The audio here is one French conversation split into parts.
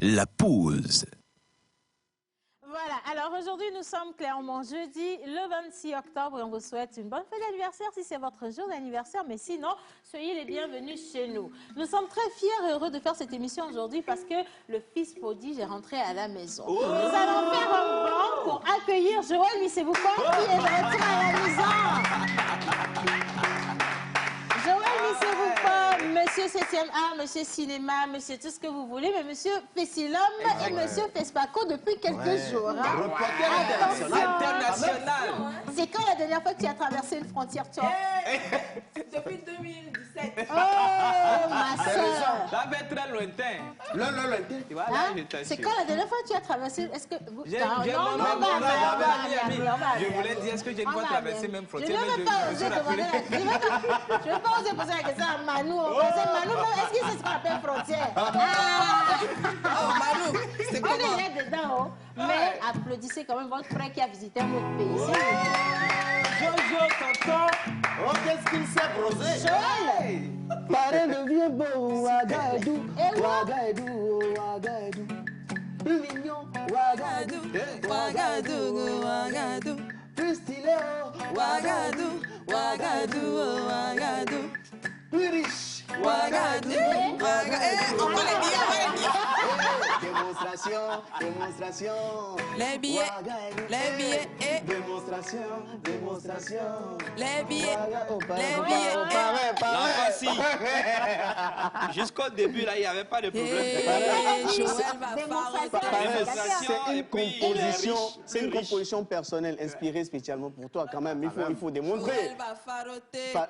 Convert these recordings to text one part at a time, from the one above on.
La pause. Voilà, alors aujourd'hui nous sommes clairement jeudi le 26 octobre et on vous souhaite une bonne fête d'anniversaire si c'est votre jour d'anniversaire, mais sinon, soyez les bienvenus chez nous. Nous sommes très fiers et heureux de faire cette émission aujourd'hui parce que le fils prodige est rentré à la maison. Nous allons faire un banc pour accueillir Joël Missebouko qui est de retour à la maison. Joël Missebouko, monsieur 7e art, monsieur cinéma, monsieur tout ce que vous voulez, mais monsieur Fessilhomme et monsieur Fespaco depuis quelques jours. Hein. International. C'est quand la dernière fois que tu as traversé une frontière, toi? Depuis 2017. Oh, ma soeur. Ça va être très lointain. Lointain. Tu vois, là, Hein? je t'assure. C'est quand la dernière fois que tu as traversé? Est-ce que vous... J'ai Non, mon on va aller. Je voulais dire, est-ce que j'ai une fois traversé même frontière? Je ne vais pas oser demander je ne vais pas oser poser la question à Manou. Parce que Manou, est-ce que c'est ce qu'on appelle frontière? Oh, Malou, c'est On comment? est là-dedans, oh. Mais applaudissez quand même votre frère qui a visité un autre pays. Jojo, tonton. Oh, qu'est-ce qu'il s'est brosé? Joël! Parrain devient beau, Ouagadou, Et moi? Ouagadou, Ouagadou. Plus mignon, Ouagadou, Ouagadou, Ouagadou. plus stylé, oh, Ouagadou, Ouagadou, Ouagadou. plus riche. Ouagadou, Ouagadou. Eh, on va les billets, on va les billets. Démonstration, démonstration. Les billets, Ouagadou, les billets, eh. Démonstration, démonstration. Les billets, Ouagadou, oh, les parrain, billets, oh, parrain, parrain. L'enfant, si. Jusqu'au début, là, il n'y avait pas de problème. eh. Joël va Démonstration. faire Et puis, il est riche, C'est une plus riche. composition personnelle inspirée spécialement pour toi quand même. Il faut démontrer. Joël va faroter, Par-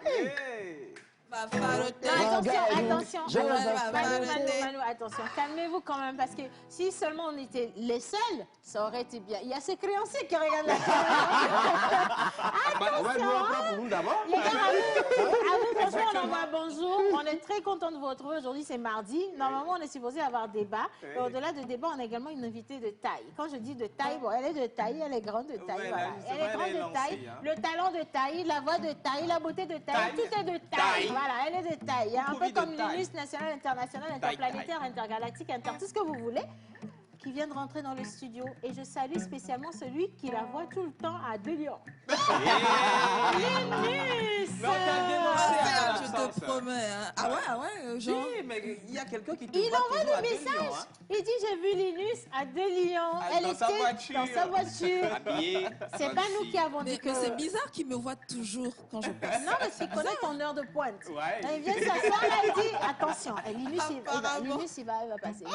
va faroter. Attention, Joël attention. va Manu, attention. Calmez-vous quand même, parce que si seulement on était les seuls, ça aurait été bien. Il y a ces créanciers qui regardent la caméra. Attention, pour nous d'abord. les gars, à vous, franchement, on envoie bonjour. On est très content de vous retrouver aujourd'hui, c'est mardi. Normalement, on est supposé avoir débat. Et au-delà de débat, on a également une invitée de taille. Quand je dis de taille, bon, elle est de taille, elle est grande de taille. Ouais, Voilà. là, Elle est grande elle est de taille, lancée, hein. le talent de taille, la voix de taille, la beauté de taille, tout est de taille. Voilà, elle est de taille. Un Beaucoup peu de comme taille. l'UNIS national, international, interplanétaire, intergalactique, tout ce que vous voulez, qui vient de rentrer dans le studio. Et je salue spécialement celui qui la voit tout le temps à 2 Lions. Linus! Mais on t'a dénoncé à Je l'absence. te promets. Hein. Ah ouais, genre. Oui, mais il y a quelqu'un qui te Il voit envoie toujours à des 2 Lions, messages. hein. Il dit j'ai vu Linus à 2 Lions. Ah, Elle dans sa était voiture. dans sa voiture. Habillé. C'est pas nous qui avons dit Mais que. c'est bizarre qu'il me voit toujours quand je passe. Non, mais tu connais ton heure de pointe. Ouais. Il vient s'asseoir là, il dit attention, Linus, Apparemment. il va passer.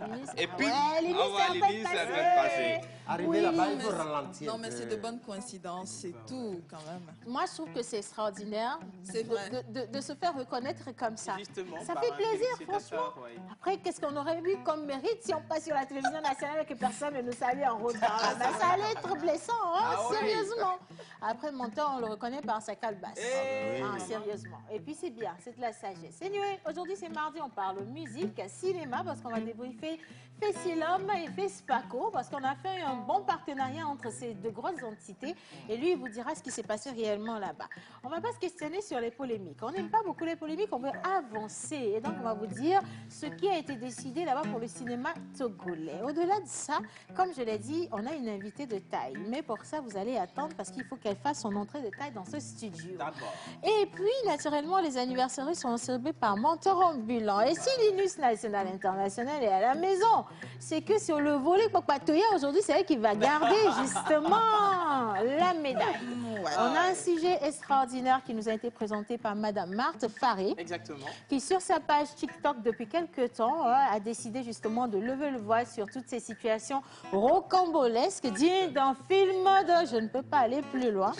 Linus, Et puis, ouais, Linus, on voit c'est en Linus, train de ça va passer. Arrivé Oui. là-bas, il faut ralentir. Non, mais c'est de bonnes coïncidences, c'est tout quand même. Moi, je trouve que c'est extraordinaire C'est vrai. de se faire reconnaître comme ça. Justement, Ça par fait un plaisir, félicitateur, franchement. ouais. Après, qu'est-ce qu'on aurait eu comme mérite si on passe sur la télévision nationale et que personne ne nous salue en route? Ça allait être blessant, hein, Ah oui. sérieusement. Après, mon temps, on le reconnaît par sa calebasse. Eh Ah, sérieusement. Et puis, c'est bien, c'est de la sagesse. Anyway, aujourd'hui, c'est mardi, on parle musique, cinéma, parce qu'on va débriefer Fessilhomme et Fespaco, parce qu'on a fait un bon partenariat entre ces deux grosses entités. Et lui, il vous dira ce qui s'est passé réellement là-bas. On ne va pas se questionner sur les polémiques. On n'aime pas beaucoup les polémiques, on veut avancer. Et donc, on va vous dire ce qui a été décidé là-bas pour le cinéma togolais. Au-delà de ça, comme je l'ai dit, on a une invitée de taille. Mais pour ça, vous allez attendre parce qu'il faut qu'elle fasse son entrée de taille dans ce studio. D'accord. Et puis, naturellement, les anniversaires sont célébrés par mentor ambulant. Et si Linus National International est à la maison, c'est que sur le volet Pokpatoya, aujourd'hui, c'est elle qui va garder justement la médaille. On a un sujet extraordinaire qui nous a été présenté par Madame Marthe Faré, Exactement. qui sur sa page TikTok depuis quelques temps a décidé justement de lever le voile sur toutes ces situations rocambolesques dignes d'un film de je ne peux pas aller plus loin.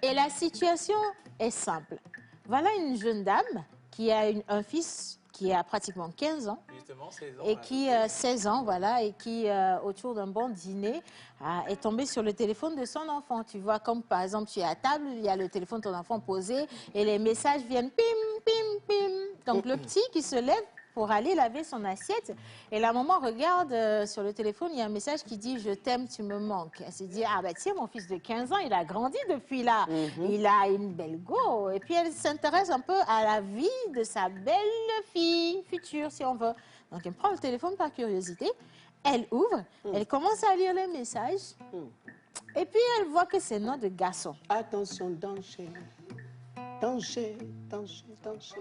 Et la situation est simple. Voilà une jeune dame qui a un fils qui a pratiquement 15 ans Justement, 16 ans. et qui 16 ans, voilà, et qui autour d'un bon dîner est tombé sur le téléphone de son enfant. Tu vois, comme par exemple tu es à table, il y a le téléphone de ton enfant posé et les messages viennent pim, pim, pim. Donc le petit qui se lève pour aller laver son assiette. Et la maman regarde sur le téléphone, il y a un message qui dit « Je t'aime, tu me manques ». Elle se dit « Ah ben tiens, mon fils de 15 ans, il a grandi depuis là. Il a une belle go. » Et puis elle s'intéresse un peu à la vie de sa belle fille future, si on veut. Donc elle prend le téléphone par curiosité, elle ouvre, elle commence à lire les messages. Et puis elle voit que c'est nom de garçon. Attention, danger. Danger, danger, danger.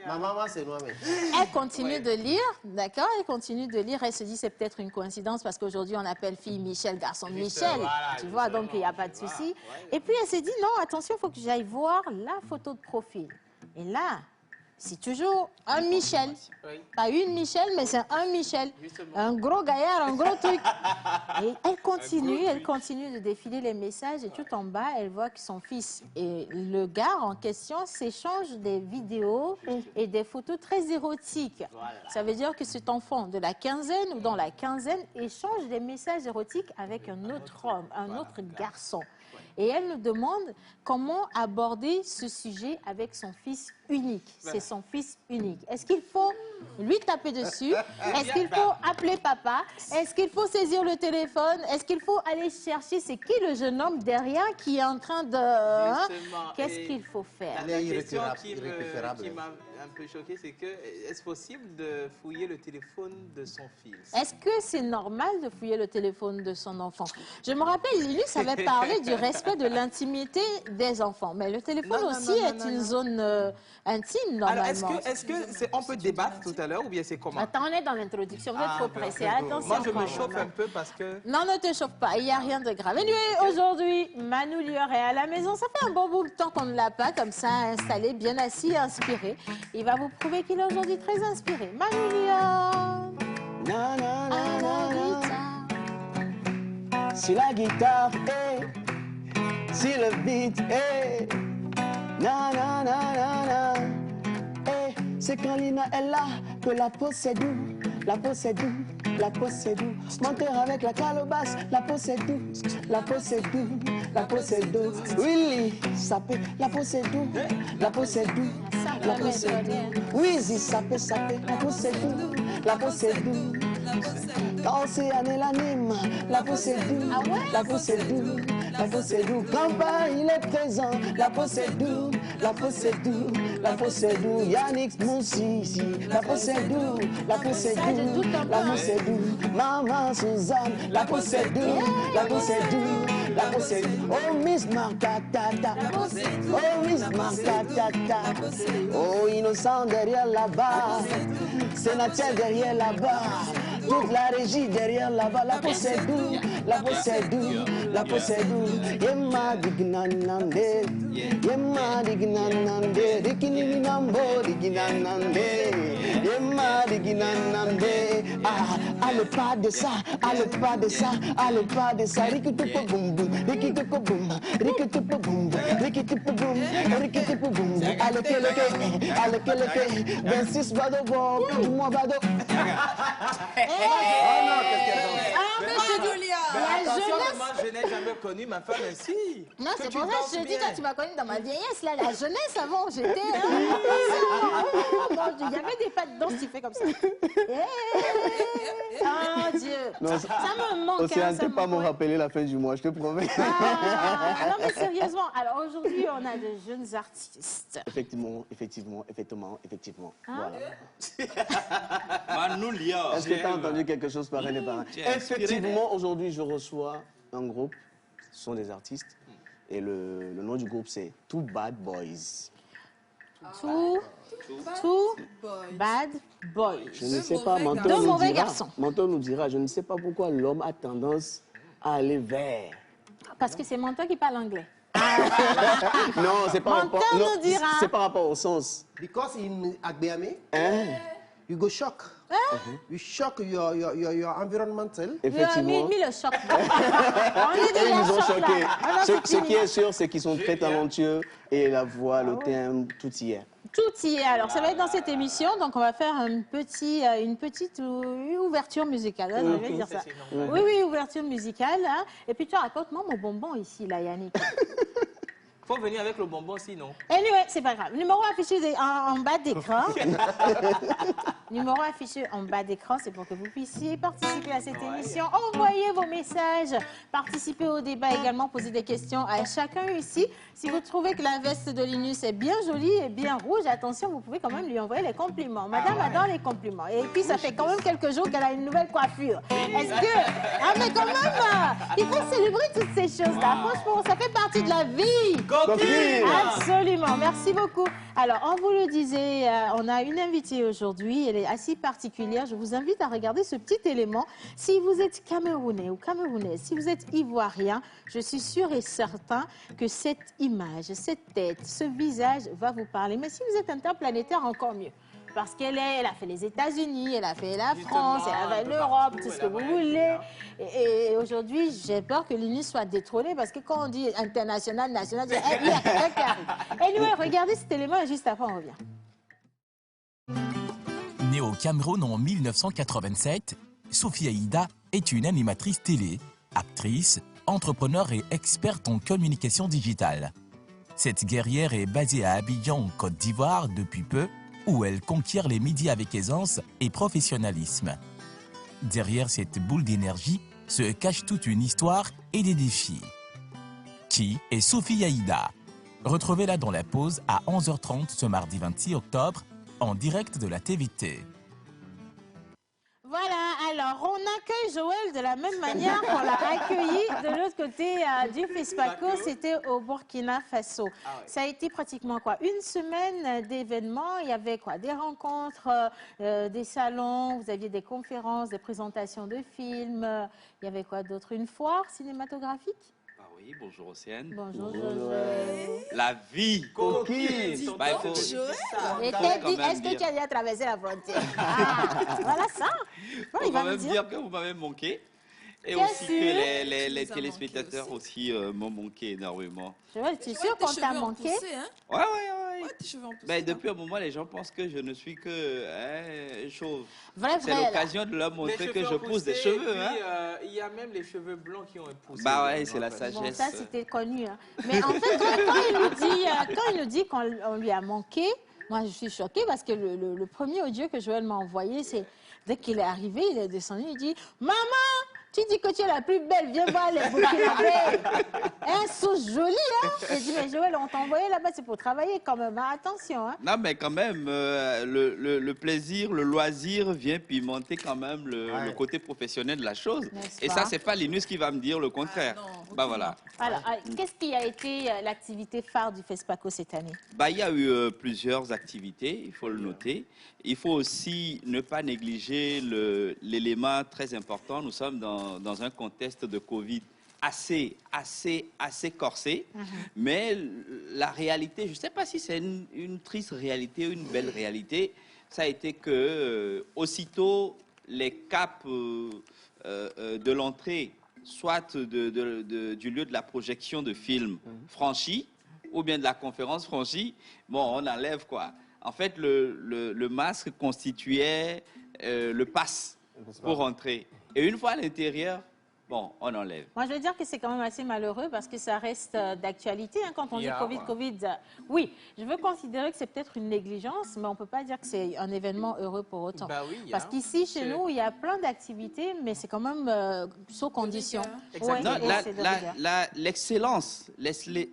Ma maman, c'est moi-même. Elle continue de lire, d'accord? Elle continue de lire. Elle se dit c'est peut-être une coïncidence parce qu'aujourd'hui on appelle fille Michel, garçon Michel. Tu vois, donc il n'y a pas de souci. Et puis elle se dit non, attention, il faut que j'aille voir la photo de profil. Et là, c'est toujours un Michel. Pas une Michel, mais c'est un Michel. Un gros gaillard, un gros truc. Et elle continue de défiler les messages et tout en bas, elle voit que son fils et le gars en question s'échangent des vidéos et des photos très érotiques. Ça veut dire que cet enfant de la quinzaine ou dans la quinzaine échange des messages érotiques avec un autre homme, un autre garçon. Et elle nous demande comment aborder ce sujet avec son fils unique. C'est son fils unique. Est-ce qu'il faut lui taper dessus? Est-ce qu'il faut appeler papa? Est-ce qu'il faut saisir le téléphone? Est-ce qu'il faut aller chercher c'est qui le jeune homme derrière qui est en train de... Hein? Qu'est-ce qu'il faut faire? Elle est La question irrécupérable. qui m'a un peu choqué, c'est que est-ce possible de fouiller le téléphone de son fils? Est-ce que c'est normal de fouiller le téléphone de son enfant? Je me rappelle, Linus avait parlé du respect de l'intimité des enfants. Mais le téléphone aussi est une zone intime, normalement. Alors, est-ce que on peut débattre tout à l'heure ou bien c'est comment? Attends, on est dans l'introduction. Vous êtes trop pressé. Attention. Moi, je me quand chauffe même. un peu parce que... Non, ne te chauffe pas. Il n'y a rien de grave. Et aujourd'hui, Manu Lior est à la maison. Ça fait un bon bout de temps qu'on ne l'a pas comme ça installé, bien assis, inspiré. Il va vous prouver qu'il est aujourd'hui très inspiré. Manu Lior. Na, na, À na, la na, guitare. si la guitare est, si le beat est, na na na na na, c'est quand Lina est là que la pose c'est doux, la pose c'est doux, la pose c'est doux. Monteur avec la calebasse, la pose c'est doux, la pose c'est doux, la pose c'est doux. Willy sapé, la pose c'est doux, la pose c'est doux, la pose c'est doux. Wheezy sapé, la pose c'est doux, la pose c'est doux. Quand Océane l'anime, la peau c'est doux, la peau c'est doux, la peau c'est doux. Quand il est présent, la peau c'est doux, la peau c'est doux, la peau c'est doux. Yannick Moussi, la peau c'est doux, la peau c'est doux, la peau c'est doux. Maman Suzanne, la peau c'est doux, la peau c'est doux, la peau c'est doux. Oh Miss Marcatata, oh Miss Marcatata, oh innocent derrière là-bas, c'est Natia derrière là-bas. Toute la régie derrière là-bas, la peau c'est doux, la peau c'est doux, la peau c'est doux. Yemma dignanande, yemma dignanande, dikininambo dignanande, yemma dignanande. Ah, le pas de ça, le pas de ça, le pas de ça. Rikitupo boum boum, rikitupo boum, rikitupo boum, rikitupo boum, rikitupo boum. Aleke, 26 bado bo, moi bado. Oh non, qu'est-ce qu'elle danse? Ah, mais je dis, la Attention, jeunesse. moi, je n'ai jamais connu ma femme ainsi. Non, c'est tu pour ça danses que je dis, bien. toi, tu m'as connu dans ma vieillesse, là, la jeunesse, avant, j'étais... il y avait des pas de danse, tu fais comme ça. Oh, Dieu. Non, Ça me manque. Océane, ça t'es me pas me manque. rappeler la fin du mois, je te promets. Non, mais sérieusement, alors aujourd'hui, on a de jeunes artistes. Effectivement. Hein? Voilà. Manu Lior. Est-ce que tu as entendu quelque chose pareil et pareil? tu es inspiré, Effectivement, aujourd'hui, je reçois un groupe. Ce sont des artistes. Et le nom du groupe, c'est Two Bad Boys. Two Bad Boys. Je ne sais pas, Mentor Deux nous mauvais dira. garçons. Mentor nous dira, je ne sais pas pourquoi l'homme a tendance à aller vers. Parce que c'est mon toi qui parle anglais. Non, c'est pas Mentor rapport. Non, nous dira. c'est par rapport au sens. Because in Agbeame, Hein? you go shock. You shock your environmental. Effectivement. Mis le choc. On est Et déjà ils nous ont choc, là. choqués. On a Ce fini. qui est sûr, c'est qu'ils sont très talentueux. Et la voix, le thème, tout y est. Tout y est. Alors, ça va être dans cette émission. Donc, on va faire une petite ouverture musicale. Hein, je vais dire ça. Oui, ouverture musicale. Hein. Et puis, tu racontes-moi mon bonbon ici, là, Yannick. Faut venir avec le bonbon sinon. Anyway, c'est pas grave. Numéro affiché en bas d'écran. Numéro affiché en bas d'écran, c'est pour que vous puissiez participer à cette émission. Envoyez vos messages, participez au débat également, posez des questions à chacun ici. Si vous trouvez que la veste de Linus est bien jolie et bien rouge, attention, vous pouvez quand même lui envoyer les compliments. Madame adore les compliments. Et puis, ça fait quand même quelques jours qu'elle a une nouvelle coiffure. Est-ce que... Ah, mais quand même, il faut célébrer toutes ces choses-là. Franchement, ça fait partie de la vie. Coquille. Absolument, merci beaucoup. Alors, on vous le disait, on a une invitée aujourd'hui, elle est assez particulière. Je vous invite à regarder ce petit élément. Si vous êtes Camerounais ou Camerounaise, si vous êtes Ivoirien, je suis sûre et certain que cette image, cette tête, ce visage va vous parler. Mais si vous êtes interplanétaire, encore mieux. Parce qu'elle a fait les États-Unis, elle a fait la France, elle a fait l'Europe, tout ce que vous voulez. Et aujourd'hui, j'ai peur que Linus soit détrôné parce que quand on dit international, national, il y a quelqu'un qui arrive. Anyway, regardez cet élément et juste après, on revient. Née au Cameroun en 1987, Sophie Aïda est une animatrice télé, actrice, entrepreneur et experte en communication digitale. Cette guerrière est basée à Abidjan, en Côte d'Ivoire, depuis peu, où elle conquiert les médias avec aisance et professionnalisme. Derrière cette boule d'énergie se cache toute une histoire et des défis. Qui est Sophie Aïda? Retrouvez-la dans la pause à 11h30 ce mardi 26 octobre, en direct de la TVT. Voilà, alors on accueille Joël de la même manière qu'on l'a accueilli de l'autre côté du FESPACO, c'était au Burkina Faso. Ça a été pratiquement quoi? Une semaine d'événements, il y avait quoi? Des rencontres, des salons, vous aviez des conférences, des présentations de films, il y avait quoi d'autre? Une foire cinématographique? Ah oui, bonjour Océane. Bonjour Joël. La vie. Coquille. Bah, il faut- Et quand t'es dit, même est-ce que dire. tu as déjà traversé la frontière? Ah, voilà ça. Bon, Faut il va quand me même dire. dire que vous m'avez manqué. Et Bien aussi sûr. que les nous as manqué téléspectateurs aussi m'ont manqué énormément. Joël, tu es sûr qu'on t'a manqué? Hein? Ouais, ouais, ouais. Ouais, tes cheveux ont poussé. Ben, depuis un moment, les gens pensent que je ne suis que chauve. Vrai, C'est vrai. là. l'occasion de leur Les montrer que cheveux je ont pousse des poussé, et cheveux. puis, Hein. il y a même les cheveux blancs qui ont poussé. Bah ouais, c'est la En fait. Bon, sagesse. ça, c'était connu. Hein. Mais en fait, quand il nous dit qu'on lui a manqué, moi, je suis choquée parce que le premier audio que Joël m'a envoyé, c'est dès qu'il est arrivé, il est descendu, il dit « Maman, tu dis que tu es la plus belle, viens voir les Burkinabés. » Elles sont jolies, hein. J'ai dit « Mais Joël, on t'a envoyé là-bas, c'est pour travailler quand même, hein. Attention, hein. » Non, mais quand même, le plaisir, le loisir vient pimenter quand même le côté professionnel de la chose. N'est-ce Et pas? ça, c'est pas Linus qui va me dire le contraire. Ah, non, Bah voilà. Alors, qu'est-ce qui a été l'activité phare du FESPACO cette année? Bah, il y a eu plusieurs activités, il faut le noter. Il faut aussi ne pas négliger l'élément très important. Nous sommes dans un contexte de Covid assez corsé. Mais la réalité, je ne sais pas si c'est une triste réalité ou une belle réalité, ça a été que aussitôt les caps de l'entrée, soit du lieu de la projection de films franchis, ou bien de la conférence franchie, bon, on enlève quoi. En fait, le masque constituait le pass pour rentrer. Et une fois à l'intérieur, bon, on enlève. Moi, je veux dire que c'est quand même assez malheureux parce que ça reste d'actualité. Hein, quand on dit Yeah, Covid, ouais. Covid, oui, je veux considérer que c'est peut-être une négligence, mais on ne peut pas dire que c'est un événement heureux pour autant. Bah oui, Parce hein. qu'ici, chez C'est- nous, il y a plein d'activités, mais c'est quand même sous condition. Exactement. Non, c'est de rigueur.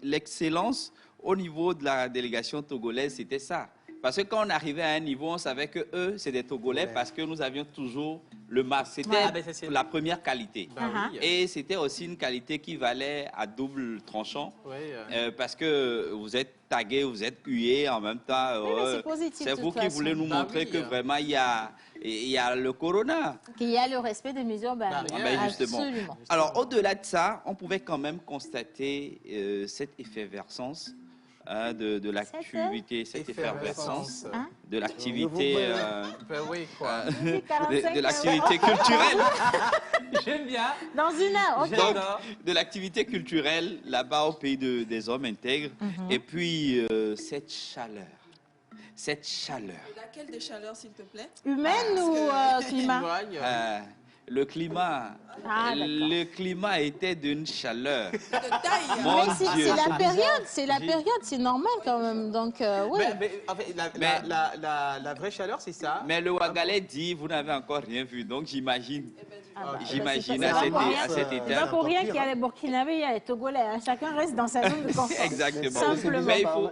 l'excellence au niveau de la délégation togolaise, c'était ça. Parce que quand on arrivait à un niveau, on savait que eux, c'est des Togolais parce que nous avions toujours le masque. C'était Ah, ben, c'est- la première qualité. Bah oui, Et c'était aussi une qualité qui valait à double tranchant. ouais, Parce que vous êtes tagué, vous êtes hué en même temps. Oui, mais c'est positif, c'est de vous toute qui voulez façon. nous Bah montrer oui, que vraiment il y a le corona. Qu'il y a le respect des mesures barrières. Barrières. Ah ben, justement. Absolument. Alors, au-delà de ça, on pouvait quand même constater cette effervescence de l'activité, cette effervescence Hein? de l'activité Ben oui, quoi. de l'activité culturelle. J'aime bien. Dans une heure, ok. J'adore. De l'activité culturelle là-bas au pays des hommes intègres. Et puis, cette chaleur. Cette chaleur. Laquelle des chaleurs, s'il te plaît? Humaine ou climat? Témoigne. le climat, Ah, d'accord. le climat était d'une chaleur. De taille. Mon Mais Dieu. c'est la période, c'est normal quand même. Donc, oui. Mais, en fait, Mais- la vraie chaleur, c'est ça. Mais le Ouagalais dit, vous n'avez encore rien vu, donc j'imagine. Ah bah, J'imagine c'est à pas cet pour rien. à cet C'est état. pas pour rien qu'il y a les Burkinabés, il y a les Togolais. Hein. Chacun reste dans sa zone de confort. Exactement. Simplement. Mais il faut...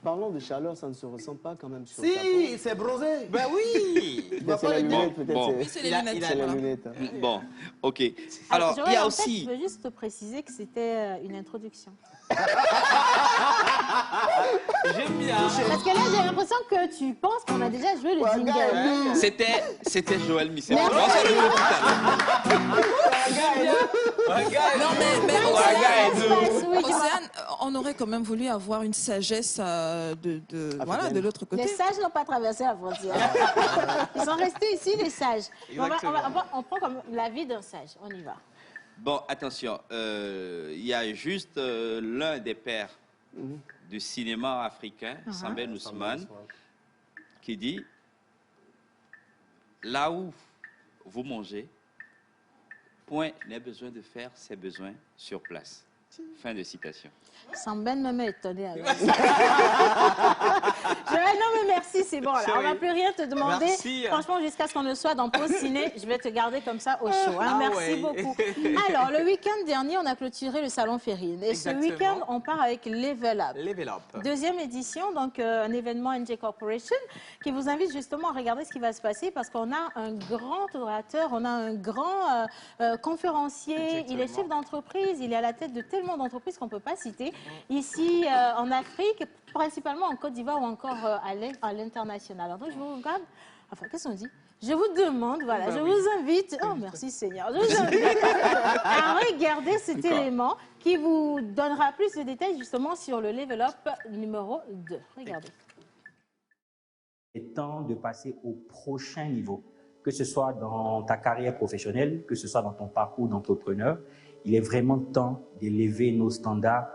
Parlons de chaleur, ça ne se ressent pas quand même sur Si, c'est bronzé. Ben oui. ta peau. C'est les lunettes peut-être. Bon. Oui, c'est les Il a- lunettes. il a- C'est les voilà. lunettes. Bon, ok. Alors, Joël, il y a en fait, aussi... je veux juste te préciser que c'était une introduction. J'aime bien. Parce que là, j'ai l'impression que tu penses qu'on a déjà joué le jingle. C'était Joël Michel. Merci. On se retrouve tout à l'heure. Non, mais C'est Océane, là que ça se passe, oui, dis-moi. Océane, on aurait quand même voulu avoir une sagesse voilà, de l'autre côté. Les sages n'ont pas traversé la frontière. Ils sont restés ici, les sages. On prend comme la vie d'un sage. On y va. Bon, attention, il y a juste l'un des pères du cinéma africain, Sambène Ousmane, qui dit « Là où vous mangez, point n'est besoin de faire ses besoins sur place. » Fin de citation. Samben me met étonné. Alors. Joël, non mais merci, c'est bon. Là. On ne va plus rien te demander. Merci. Franchement, jusqu'à ce qu'on ne soit dans Pause Ciné, je vais te garder comme ça au chaud. Hein. Ah Merci ouais. beaucoup. Alors, le week-end dernier, on a clôturé le Salon Férine. Et Exactement. ce week-end, on part avec Level Up. Level Up. Deuxième édition, donc un événement NJ Corporation qui vous invite justement à regarder ce qui va se passer parce qu'on a un grand orateur, on a un grand conférencier, il est chef d'entreprise, il est à la tête de tellement d'entreprises qu'on ne peut pas citer. Ici en Afrique, principalement en Côte d'Ivoire ou encore à l'international. Alors donc je vous regarde, enfin qu'est-ce qu'on dit? Je vous demande, voilà, je vous invite, oh merci Seigneur, je vous invite à regarder cet élément qui vous donnera plus de détails justement sur le Level Up numéro 2. Regardez. Il est temps de passer au prochain niveau, que ce soit dans ta carrière professionnelle, que ce soit dans ton parcours d'entrepreneur. Il est vraiment temps d'élever nos standards,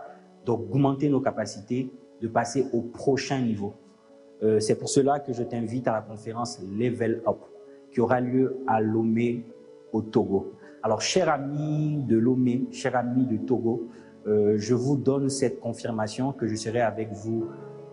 d'augmenter nos capacités, de passer au prochain niveau. C'est pour cela que je t'invite à la conférence Level Up, qui aura lieu à Lomé, au Togo. Alors, chers amis de Lomé, chers amis de Togo, je vous donne cette confirmation que je serai avec vous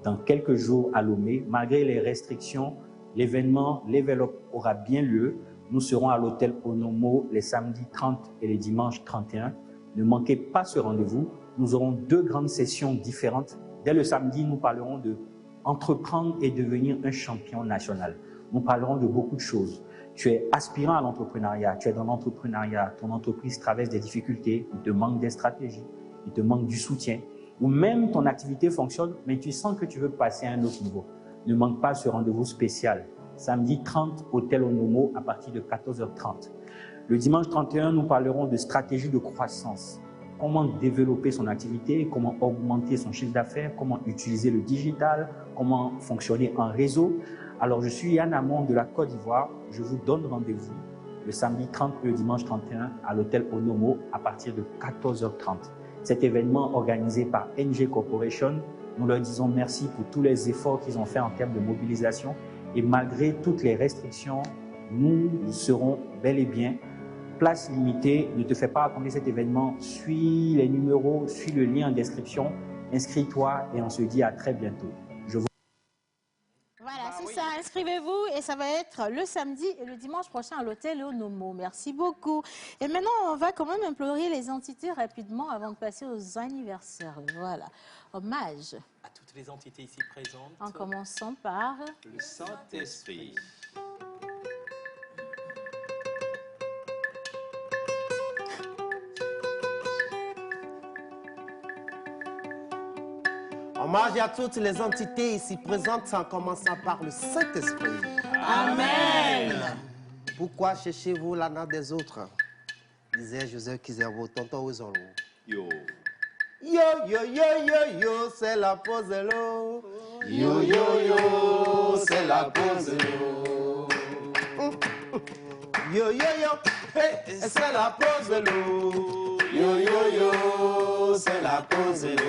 dans quelques jours à Lomé. Malgré les restrictions, l'événement Level Up aura bien lieu. Nous serons à l'hôtel Onomo les samedis 30 et les dimanches 31. Ne manquez pas ce rendez-vous. Nous aurons 2 grandes sessions différentes. Dès le samedi, nous parlerons de entreprendre et devenir un champion national. Nous parlerons de beaucoup de choses. Tu es aspirant à l'entrepreneuriat, tu es dans l'entrepreneuriat, ton entreprise traverse des difficultés, il te manque des stratégies, il te manque du soutien, ou même ton activité fonctionne, mais tu sens que tu veux passer à un autre niveau. Ne manque pas ce rendez-vous spécial. Samedi 30, hôtel Onomo à partir de 14h30. Le dimanche 31, nous parlerons de stratégie de croissance. Comment développer son activité, comment augmenter son chiffre d'affaires, comment utiliser le digital, comment fonctionner en réseau. Alors, je suis Yann Amon de la Côte d'Ivoire. Je vous donne rendez-vous le samedi 30 et le dimanche 31 à l'hôtel Onomo à partir de 14h30. Cet événement organisé par NJ Corporation, nous leur disons merci pour tous les efforts qu'ils ont fait en termes de mobilisation. Et malgré toutes les restrictions, nous serons bel et bien place limitée. Ne te fais pas attendre cet événement. Suis les numéros, suis le lien en description. Inscris-toi et on se dit à très bientôt. Voilà, c'est ça. Inscrivez-vous et ça va être le samedi et le dimanche prochain à l'hôtel Onomo. Merci beaucoup. Et maintenant, on va quand même implorer les entités rapidement avant de passer aux anniversaires. Voilà. Hommage. À toutes les entités ici présentes. En commençant par... Le Saint-Esprit. Hommage à toutes les entités ici présentes, en commençant par le Saint-Esprit. Amen. Pourquoi cherchez-vous l'âne des autres? Disait Joseph Kizerbo, tonton Wezolo. Yo. Yo, yo, yo, yo, yo, c'est la pause de l'eau. Yo, yo, yo, c'est la pause de l'eau. Yo, yo, yo, hey, c'est la pause de l'eau. Yo, yo, yo, c'est la pause de l'eau.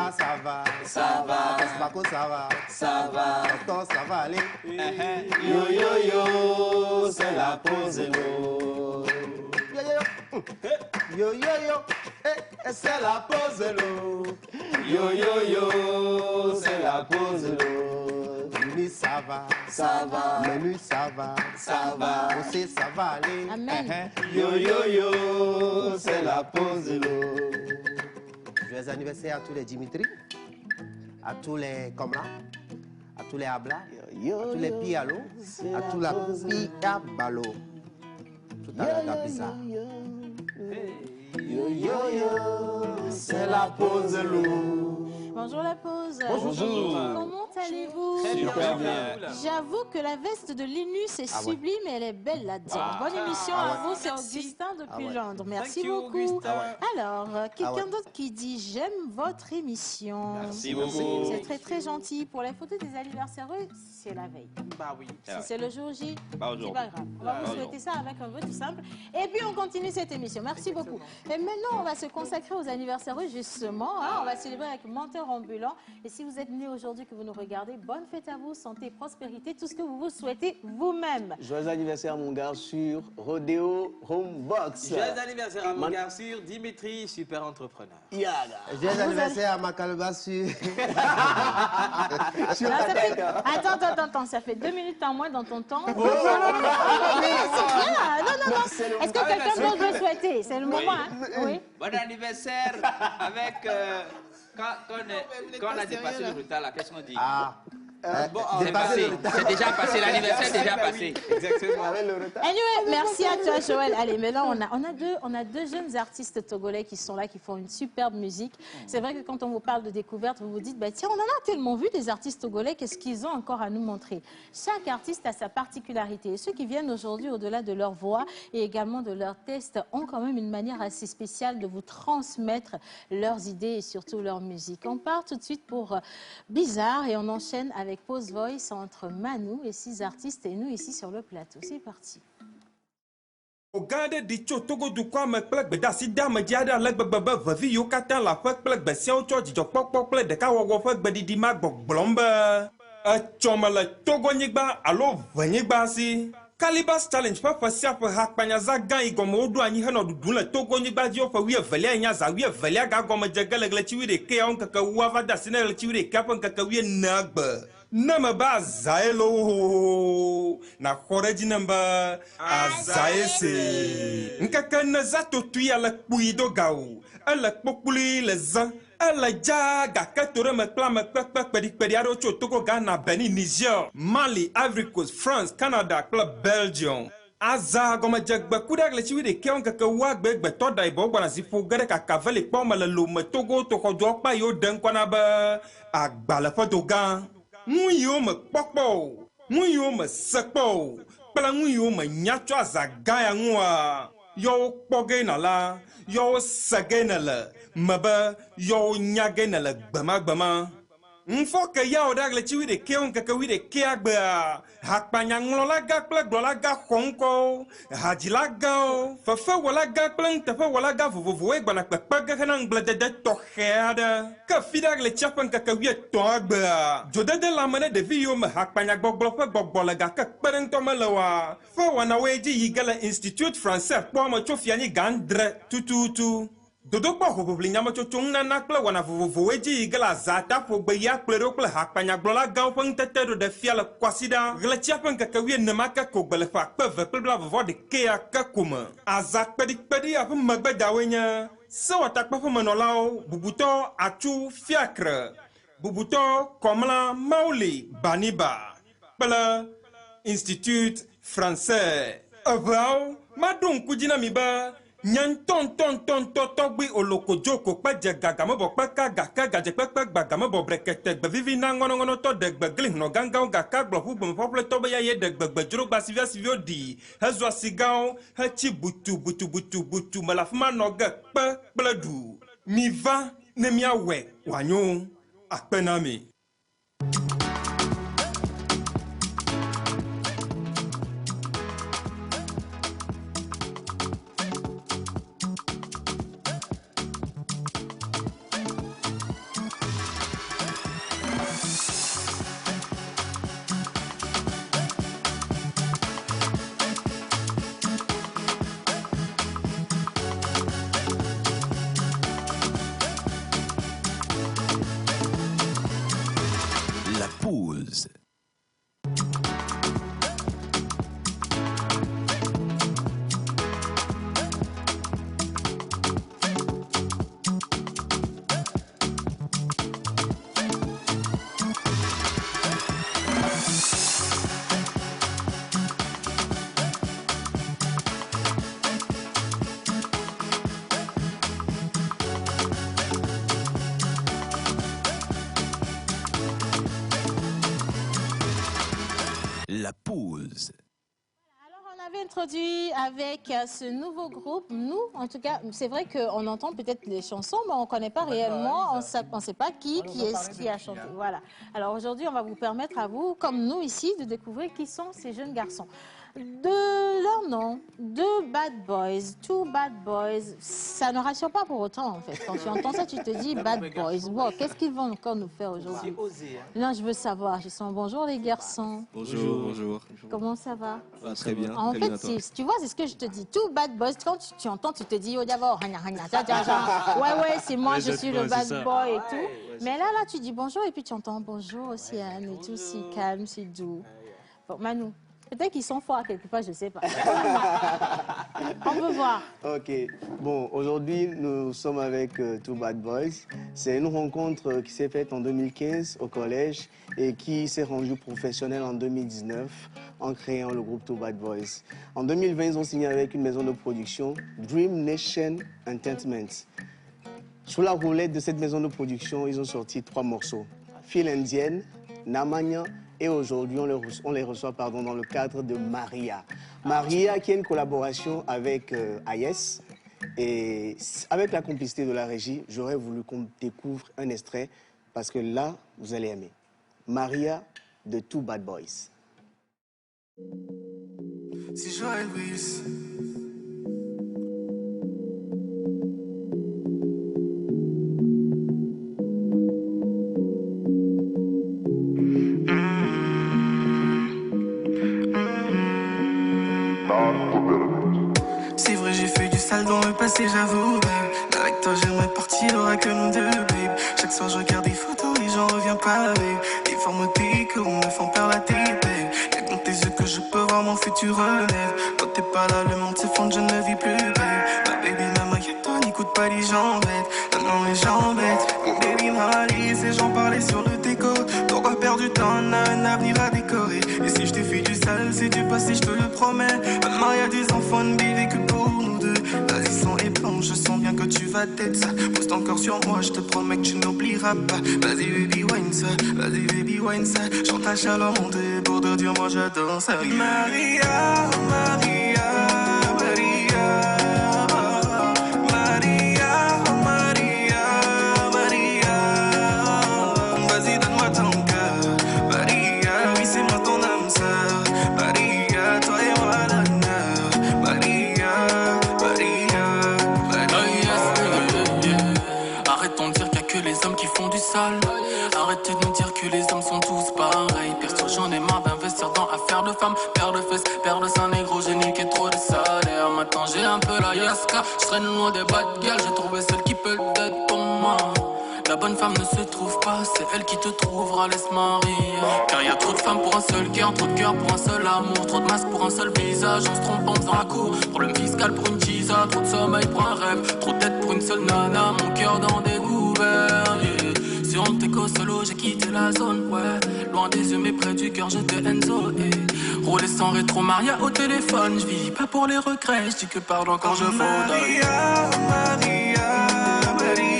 Maman, ça va. Ça va. Paco, ça va. Ça va. Tonton, ça va aller. Yo yo yo, c'est la pause l'eau. Yo, yo, yo. C'est la pause l'eau. Yo yo yo, c'est la pause l'eau. Mimi, ça va. Ça va. Menu, ça va. Ça va. Aussi, ça va aller. Amen. Yo yo yo, c'est la pause l'eau. Joyeux anniversaire à tous les Dimitri, à tous les Komla, à tous les Abla, à tous les Pialo, à tous les Piabalo. Tout à l'heure, Gabisa. Yo yo yo, c'est la pause l'eau. Bonjour la pause. Bonjour. Comment allez-vous? Super bien. J'avoue que la veste de Linus est sublime et elle est belle là-dedans. Bonne émission à vous, c'est Augustin depuis Londres. Merci beaucoup. Alors, quelqu'un d'autre qui dit j'aime votre émission. Merci beaucoup. C'est très très gentil. Pour les photos des anniversaires, c'est la veille. Bah oui. Si c'est le jour J, Pas c'est aujourd'hui. pas grave. On va vous souhaiter ça avec un vœu tout simple. Et puis on continue cette émission. Merci beaucoup. Et maintenant, on va se consacrer aux anniversaires justement. Hein. On va célébrer avec Menteur Ambulant. Et si vous êtes né aujourd'hui, que vous nous regardez, bonne fête à vous, santé, prospérité, tout ce que vous vous souhaitez vous-même. Joyeux anniversaire mon gars sur Rodeo Homebox. Joyeux anniversaire à mon gars sur Dimitri, super entrepreneur. Yaga. Joyeux anniversaire à ma Calbassu. Sur Là, ta ça fait... tête. Attends, ça fait 2 minutes en moins dans ton temps. C'est bien. Non. Est-ce que quelqu'un d'autre veut souhaiter? C'est le moment, hein? Oui. Bon anniversaire avec... quand on a dépassé le retard, là, qu'est-ce qu'on dit? C'est passé. C'est déjà passé, l'anniversaire est déjà passé. Exactement. Avec le retard. Anyway, merci à toi, Joël. Allez, maintenant, on a deux jeunes artistes togolais qui sont là, qui font une superbe musique. C'est vrai que quand on vous parle de découverte, vous vous dites, bah, tiens, on en a tellement vu des artistes togolais, qu'est-ce qu'ils ont encore à nous montrer? Chaque artiste a sa particularité. Et ceux qui viennent aujourd'hui, au-delà de leur voix et également de leur texte, ont quand même une manière assez spéciale de vous transmettre leurs idées et surtout leur musique. On part tout de suite pour Bizarre et on enchaîne avec Pause Voice entre Manu et 6 artistes et nous ici sur le plateau. C'est parti. Ogade di tso togo du kwa me kple gbedasi da me dia ɖe le gbegbe be vevi yiwo katã le aƒe kple gbesiawo tsɔ dzidzɔkpɔkpɔ kple ɖekawɔwɔ ƒe gbeɖiɖi ma gbɔgblɔm be etsɔ me le togonyigba alo venyigba si. Calibas Challenge ƒe ƒe sia ƒe hakpanyaza gã yi gɔme woɖo anyi henɔ ɖuɖum le togonyigba dzi ƒe 12 nya za 12 ga gɔme dze ge le ɣleti 11 ŋkeke 10 va de asi ne ɣleti 11 ƒe ŋkeke 14 gbe. Ne me be azae lo na xɔ ɖe dzi ne be azae se. Ŋkeke ne za totu ya le kpui do ga o. Ele kpokpli le zã. Elle dja gake to ɖe me kple ame kpekpekpeɖikpeɖi aɖewo tso Togo, Ghana, Benin, Niger, Mali, Ivory Coast, France, Canada kple Belgium. Aza gɔmedze ku ɖe ɣleti 11 ŋkeke 10 gbetɔ da yibɔ gbɔna zi ƒo ge ɖe kakaveli kpɔ me le lome Togo toxɔdua kpa yiwo ɖe ŋkɔ na be agbalẽƒedo gã. Nu yiwo me kpɔkpɔ o, nu yiwo me se kpɔ o, kple nu yiwo me nya tso aza gã ya ŋua, yɔwo kpɔ ge na la, yɔwo se ge ne le. Mebe yɔwo nya ge ne le gbemagbema. Nfɔ ke yawo ɖe ɣleti 11 ŋkeke 11 gbea, hakpanyaŋlɔla gã kple gblɔla gã xɔŋkɔwo, hadzila gãwo, fefewɔla gã kple nuteƒewɔla gã vovovowoe gbɔna kpekpe ge hena ŋugbledede tɔxɛ aɖe. Ke fi ɖe ɣletia ƒe ŋkeke 13 gbea, dzodede le ame ne ɖevi yiwo me hakpanyagbɔgblɔ ƒe gbɔgbɔ le gake kpeɖeŋutɔ mele oa. Fewɔnawoe dzi yi ge le Institut Français kpɔ me tso fianyiga andre tututu. Dodokpɔ hoʋiʋli nyametsotso ŋunana kple wɔna vovovowoe dzi yi ge le azata ƒogbe ya kplɔe ɖo kple hakpanyagblɔla gãwo ƒe ŋutete ɖo ɖe fia le kɔasi ɖa. Ɣletia ƒe ŋkeke 14 ke ko gbe le ƒe 2,021 ya ke kome. Aza kpeɖikpeɖi ya ƒe megbedawoe nye sewɔtakpeƒemenɔlawo, bubutɔ Atsu Fiacre, bubutɔ Kɔmla Mauli Baniba kple Institut Français. Eveawo maɖo ŋku dzi na mi be Nyantɔntɔntɔntɔ tɔgbi olokojoko kpe dze gagamebɔ kpeka gake gadzekpekpe gbagamebɔ brekete gbevivi na ŋɔnɔŋɔnɔtɔ de gbegli hnɔ gãgãwo gaka gblɔƒu gbemeƒɔƒletɔ be ya ye de gbegbedzrogba siviasiviwo ɖi hezɔ asi gãwo hetsi butu me le afi ma nɔ ge kpe kple ɖu. Mi va ne miawɔe wòanyo akpe na mi. La pause. Alors, on avait introduit avec ce nouveau groupe, nous, en tout cas, c'est vrai qu'on entend peut-être les chansons, mais on ne connaît pas réellement, on ne sait pas qui a chanté. Voilà. Alors aujourd'hui, on va vous permettre à vous, comme nous ici, de découvrir qui sont ces jeunes garçons. De leur nom, deux bad boys, two bad boys, ça ne rassure pas pour autant en fait. Quand tu entends ça, tu te dis bad boys. Wow, qu'est-ce qu'ils vont encore nous faire aujourd'hui? Non, je veux savoir. Je sens bonjour les garçons. Bonjour, bonjour. Comment ça va? Très bien. En fait, tu vois, c'est ce que je te dis. Two bad boys, quand tu entends, tu te dis, oh d'abord, ouais, c'est moi, je suis le bad boy et tout. Mais là, tu dis bonjour et puis tu entends bonjour Océane et tout, si calme, si doux. Bon, Manu. Peut-être qu'ils sont forts quelque part, je ne sais pas. On veut voir. Ok. Bon, aujourd'hui, nous sommes avec Two Bad Boys. C'est une rencontre qui s'est faite en 2015 au collège et qui s'est rendue professionnelle en 2019 en créant le groupe Two Bad Boys. En 2020, ils ont signé avec une maison de production, Dream Nation Entertainment. Sous la roulette de cette maison de production, ils ont sorti 3 morceaux. File indienne, Namanya, et aujourd'hui, on les reçoit dans le cadre de Maria. Maria qui est une collaboration avec Ayes. Et avec la complicité de la régie, j'aurais voulu qu'on découvre un extrait parce que là, vous allez aimer. Maria de Two Bad Boys. Si j'aurais Elvis. C'est vrai, j'ai fait du sale dans le passé, j'avoue, babe. Mais avec toi, j'aimerais partir, aura que nous deux, babe. Chaque soir, je regarde des photos et j'en reviens pas, babe. Les formes de piquent, me font perdre la tête, babe. Y'a que dans tes yeux que je peux voir mon futur relève. Quand t'es pas là, le monde s'effondre, je ne vis plus, babe. Ma baby, maman, y'a que toi, n'écoute pas les jambettes. Non, les jambettes. Mon baby m'a laissé, j'en parlais sur le déco. Pourquoi perdre du temps, on a un avenir à décorer. Et si je te fais du sale, c'est du passé, je te le promets. Maman, y'a des enfants, ne vivez que pour nous deux. Vas-y, sans éponge, je sens bien que tu vas t'être ça. Pose ton corps sur moi, je te promets que tu n'oublieras pas. Vas-y, baby, wine ça. Vas-y, baby, wine ça. Chante ta chaleur montée pour te dire, moi j'adore ça. Maria, Maria, Maria. Arrêtez de me dire que les hommes sont tous pareils. Perso, j'en ai marre d'investir dans affaires de femmes. Père de fesses, père de sein négro, j'ai niqué trop de salaire. Maintenant j'ai un peu la yaska. Je traîne loin des bad girls, j'ai trouvé celle qui peut être pour moi. La bonne femme ne se trouve pas, c'est elle qui te trouvera, laisse Maria. Car y a trop de femmes pour un seul cœur, trop de cœur pour un seul amour, trop de masques pour un seul visage, on se trompe en faisant la cour. Problème fiscal pour une tisa, trop de sommeil pour un rêve, trop de tête pour une seule nana, mon cœur dans des gouvernes. Sur un teco solo, j'ai quitté la zone, ouais. Loin des yeux mais près du cœur, j'étais Enzo, rouler sans rétro, Maria au téléphone, je vis pas pour les regrets, je dis que pardon quand je faute. Maria, Maria, Maria.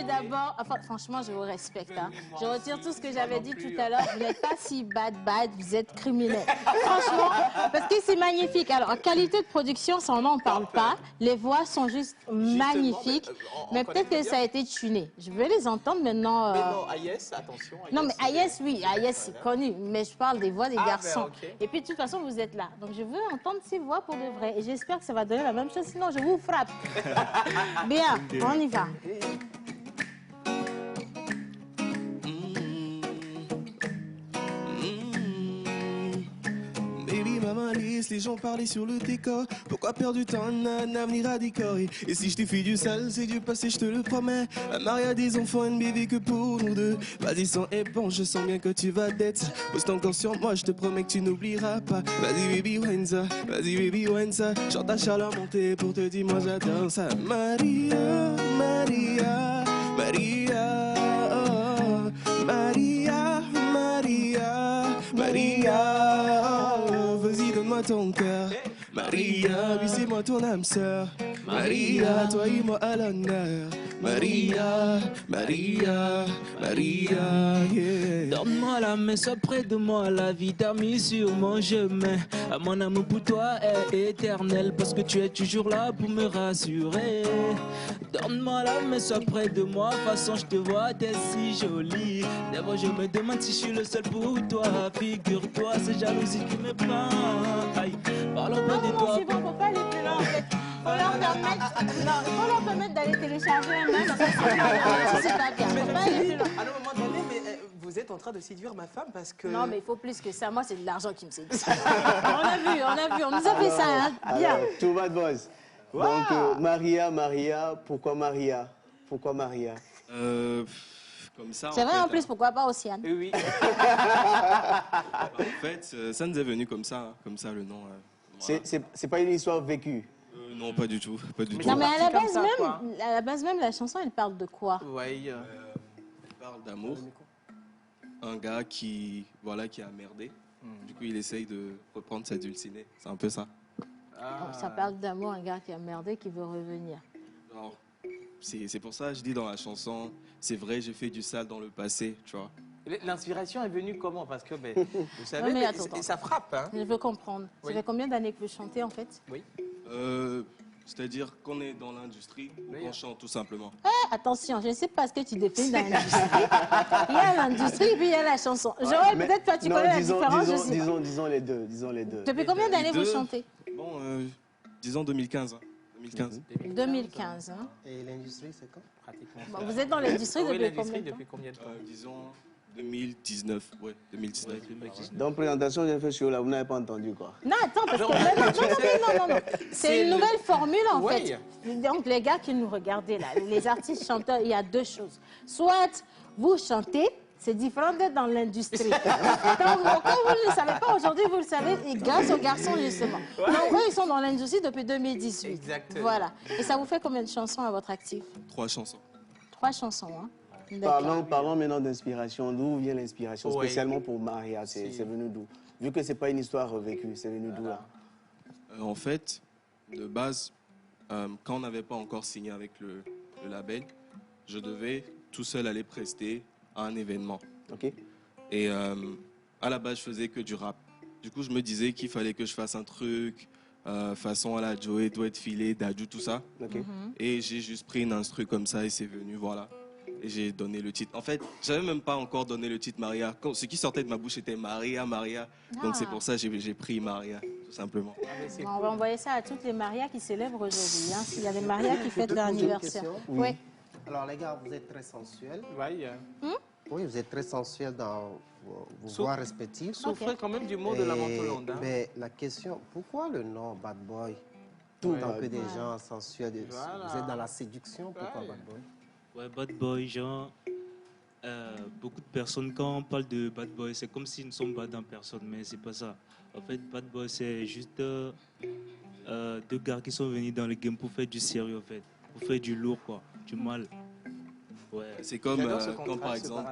D'abord, enfin, franchement, je vous respecte. Hein. Je retire tout ce que j'avais dit tout à l'heure. Vous n'êtes pas si bad, vous êtes criminel. Franchement, parce que c'est magnifique. Alors, en qualité de production, ça, on n'en parle pas. Les voix sont juste magnifiques. Mais peut-être que ça a été tuné. Je veux les entendre maintenant. Mais non, Ayes, attention. Non, mais Ayes, oui, Ayes, c'est connu. Mais je parle des voix des garçons. Ben, okay. Et puis, de toute façon, vous êtes là. Donc, je veux entendre ces voix pour de vrai. Et j'espère que ça va donner la même chose. Sinon, je vous frappe. Bien, on y va. Les gens parlaient sur le décor. Pourquoi perdre du temps, on a un avenir à décorer. Et si je te fais du sale, c'est du passé, je te le promets. La Maria des enfants, une bébé que pour nous deux. Vas-y sans éponge, je sens bien que tu vas t'être. Pose ton corps sur moi, je te promets que tu n'oublieras pas. Vas-y baby wine ça, vas-y baby wine ça. Chante ta chaleur montée pour te dire moi j'adore ça. Maria, Maria, Maria. ton cœur. Maria, oui, c'est moi ton âme sœur. Maria, toi et moi à l'honneur. Maria, Maria, Maria, yeah. Donne-moi la main, sois près de moi, la vie t'a mis sur mon chemin. Mon amour pour toi est éternel, parce que tu es toujours là pour me rassurer. Donne-moi la main, sois près de moi, façon je te vois, t'es si jolie. D'abord je me demande si je suis le seul pour toi, figure-toi, c'est jalousie qui me prend. Aïe, parlons pas de toi. C'est bon, faut pas aller plus loin en fait. Faut leur permettre d'aller télécharger un mail, parce que c'est pas bien. Faut pas aller plus loin. À un moment donné, mais vous êtes en train de séduire ma femme parce que... Non, mais il faut plus que ça. Moi, c'est de l'argent qui me séduit. On a vu, on nous a fait ça, hein. Bien. Alors, tout Bad Boys. Wow. Donc, Maria, pourquoi Maria? Pourquoi Maria? Comme ça. C'est vrai, en plus, pourquoi pas Océane? Oui. En fait, ça nous est venu comme ça le nom. Voilà. C'est pas une histoire vécue? Non, pas du tout. Pas du tout. Non, mais à la base même, la chanson, elle parle de quoi? Oui. Elle parle d'amour. Un gars qui a merdé. Du coup, il essaye de reprendre sa dulcinée. C'est un peu ça. Donc, ça parle d'amour, un gars qui a merdé, qui veut revenir. Alors, c'est pour ça que je dis dans la chanson, c'est vrai, j'ai fait du sale dans le passé, tu vois. L'inspiration est venue comment? Parce que, vous savez, Non, mais attends. ça frappe. Hein? Je veux comprendre. Oui. Ça fait combien d'années que vous chantez, en fait? Oui. C'est-à-dire qu'on est dans l'industrie, on chante tout simplement. Attention, je ne sais pas ce que tu définis dans l'industrie. Il y a l'industrie et puis il y a la chanson. Joël, peut-être toi, tu connais la différence, je sais pas. Disons les deux. Depuis combien d'années vous chantez? Bon, disons 2015. 2015. Hein. Et l'industrie, c'est quand? Pratiquement. Bon, vous êtes dans l'industrie depuis combien de temps? Disons 2019. Ouais, 2019. Dans la présentation que j'ai fait sur là, vous n'avez pas entendu quoi? Non, attends, parce que non. C'est une nouvelle formule en fait. Donc les gars qui nous regardaient là, les artistes chanteurs, il y a deux choses. Soit vous chantez, c'est différent d'être dans l'industrie. Quand vous ne le savez pas, aujourd'hui vous le savez, et grâce aux garçons justement. Donc eux, ils sont dans l'industrie depuis 2018. Exactement. Voilà. Et ça vous fait combien de chansons à votre actif? 3 chansons. 3 chansons, hein. Parlons maintenant d'inspiration. D'où vient l'inspiration? Spécialement pour Maria, c'est venu d'où? Vu que c'est pas une histoire vécue, c'est venu d'où là? En fait, de base, quand on n'avait pas encore signé avec le label, je devais tout seul aller prester à un événement. Ok. Et à la base, je faisais que du rap. Du coup, je me disais qu'il fallait que je fasse un truc façon à la Joey, Doit être filé, Dadju, tout ça. Okay. Et j'ai juste pris une instru comme ça et c'est venu, voilà. Et j'ai donné le titre. En fait, j'avais même pas encore donné le titre Maria. Ce qui sortait de ma bouche était Maria, Maria. Donc c'est pour ça que j'ai pris Maria, tout simplement. Bon, on va envoyer ça à toutes les Marias qui célèbrent aujourd'hui. Hein. S'il y a des Marias qui fêtent leur anniversaire. Oui. Alors les gars, vous êtes très sensuels. Oui. Oui, vous êtes très sensuels dans vos voix respectives. Souffrez quand même du mot de la Montolonde. Hein. Mais la question, pourquoi le nom Bad Boy? Tant que des gens sensuels, vous êtes dans la séduction, pourquoi Bad Boy? Ouais, Bad Boy, genre, beaucoup de personnes, quand on parle de Bad Boy, c'est comme s'ils ne sont bad en personne, mais c'est pas ça. En fait, Bad Boy, c'est juste deux gars qui sont venus dans le game pour faire du sérieux, en fait, pour faire du lourd, quoi, du mal. Ouais. C'est comme quand, par exemple,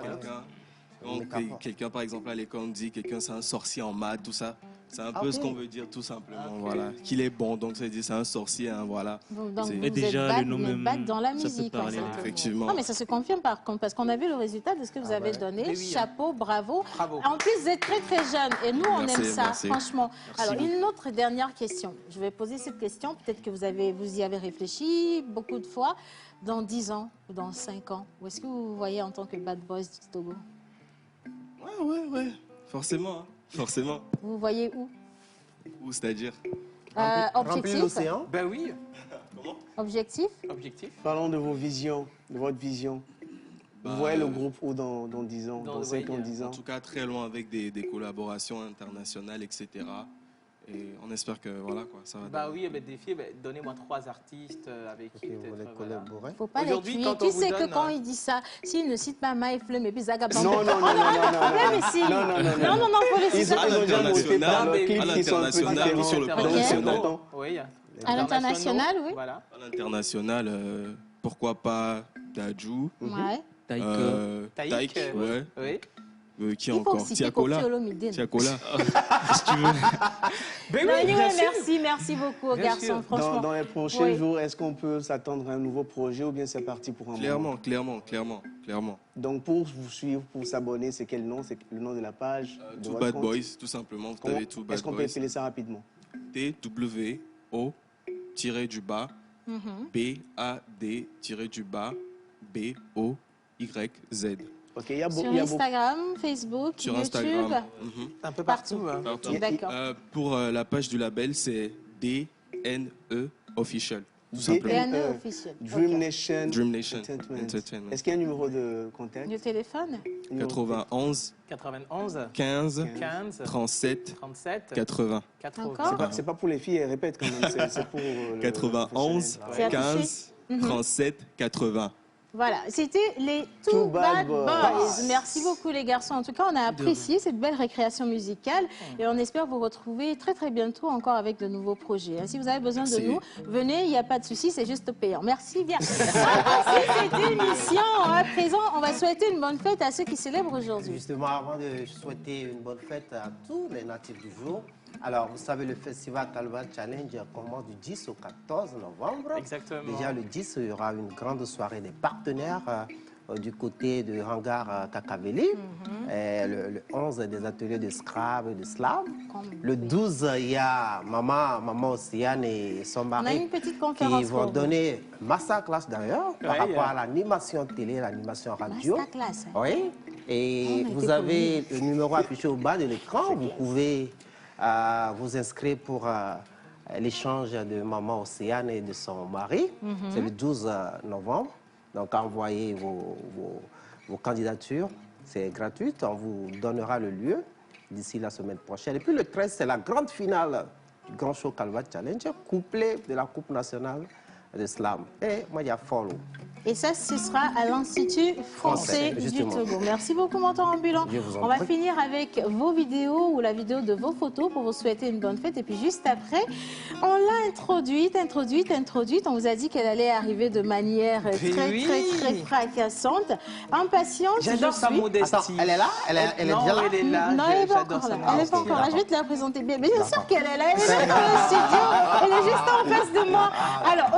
quelqu'un, par exemple, à l'école, dit quelqu'un c'est un sorcier en maths, tout ça. C'est un peu ce qu'on veut dire, tout simplement, voilà. Qu'il est bon, donc ça dit c'est un sorcier, hein, voilà. Donc vous déjà, êtes bad dans la musique, en fait. Effectivement. Non, mais ça se confirme par contre, parce qu'on a vu le résultat de ce que vous avez donné. Oui, chapeau, bravo. En plus, vous êtes très très jeune, et nous, on aime ça, franchement. Alors, une autre dernière question. Je vais poser cette question, peut-être que vous y avez réfléchi beaucoup de fois. Dans 10 ans ou dans 5 ans, où est-ce que vous vous voyez en tant que Bad Boys du Togo? Ouais. Forcément, hein. Forcément. Vous voyez où? Où, c'est-à-dire? Objectif. l'océan? Ben oui. Comment? Objectif. Parlons de vos visions, de votre vision. Vous voyez le groupe où dans 10 ans, dans 5 ans, 10 ans? En tout cas, très loin avec des collaborations internationales, etc. Et on espère que voilà quoi, ça va. Bah oui, défi, donnez-moi 3 artistes avec qui peut-être. Collaborer. Faut pas les tuer. Tu sais que quand il dit ça, s'il ne cite pas Maïflem et puis Zagabamba, non, on aura un problème ici. Non, faut les citer. Ils ont déjà monté par leurs clips qui sont un peu différents sur le plan national. Oui. À l'international, oui. Voilà. À l'international, pourquoi pas Dadju, ouais. Taïk, ouais. Oui. Qui encore Tiakola. Tiakola. Si tu veux. Ben oui, anyway, merci beaucoup aux garçons, franchement. Dans les prochains jours, est-ce qu'on peut s'attendre à un nouveau projet ou bien c'est parti pour un moment? Clairement. Donc pour vous suivre, pour s'abonner, c'est quel nom? C'est le nom de la page? Two Bad Boys, tout simplement. Vous avez Two Bad Boys. Est-ce qu'on peut appeler ça rapidement? TWO-BAD-BOYZ. Ok, sur Instagram, Facebook, sur YouTube, Instagram. Un peu partout. D'accord. Pour la page du label, c'est DNE Official. Tout simplement. DNE Official. Dream Nation Entertainment. Est-ce qu'il y a un numéro de contact? Le téléphone? 91 15 37 80. C'est pas pour les filles, elles répètent quand même. C'est pour 91 15 37 80. Voilà, c'était les Two Bad Boys. Merci beaucoup les garçons. En tout cas, on a apprécié cette belle récréation musicale et on espère vous retrouver très très bientôt encore avec de nouveaux projets. Si vous avez besoin de nous, venez, il n'y a pas de souci, c'est juste payant. Merci bien. C'est cette émission. À présent, on va souhaiter une bonne fête à ceux qui célèbrent aujourd'hui. Justement, avant de souhaiter une bonne fête à tous les natifs du jour, alors, vous savez, le festival Calva Challenge commence du 10 au 14 novembre. Exactement. Déjà, le 10, il y aura une grande soirée des partenaires du côté de Hangar Kakaveli. Le 11, des ateliers de Scrabble et de Slam. Le 12, il y a Maman Océane et son mari. On a une petite conférence qui vont donner masterclass d'ailleurs par rapport à l'animation télé, l'animation radio. Masterclass. Oui. Et vous avez le numéro affiché au bas de l'écran. Vous pouvez vous inscrire pour l'échange de Maman Océane et de son mari. C'est le 12 novembre. Donc, envoyez vos candidatures. C'est gratuit. On vous donnera le lieu d'ici la semaine prochaine. Et puis le 13, c'est la grande finale du Grand Show Calva Challenge, couplé de la Coupe nationale de Slam. Et moi, il y a Follow. Et ça, ce sera à l'Institut français du Togo. Merci beaucoup, Mentor Ambulant. On va finir avec vos vidéos ou la vidéo de vos photos pour vous souhaiter une bonne fête. Et puis juste après, on l'a introduite. On vous a dit qu'elle allait arriver de manière très fracassante. Impatiente, j'adore sa modestie. Attends, elle est là? Elle est déjà là? Elle est là. Non, elle n'est pas encore là. Elle n'est pas encore là. Je vais te la présenter bien. Mais bien sûr qu'elle est là. Elle est là dans le studio. Elle est juste en face de moi. Alors,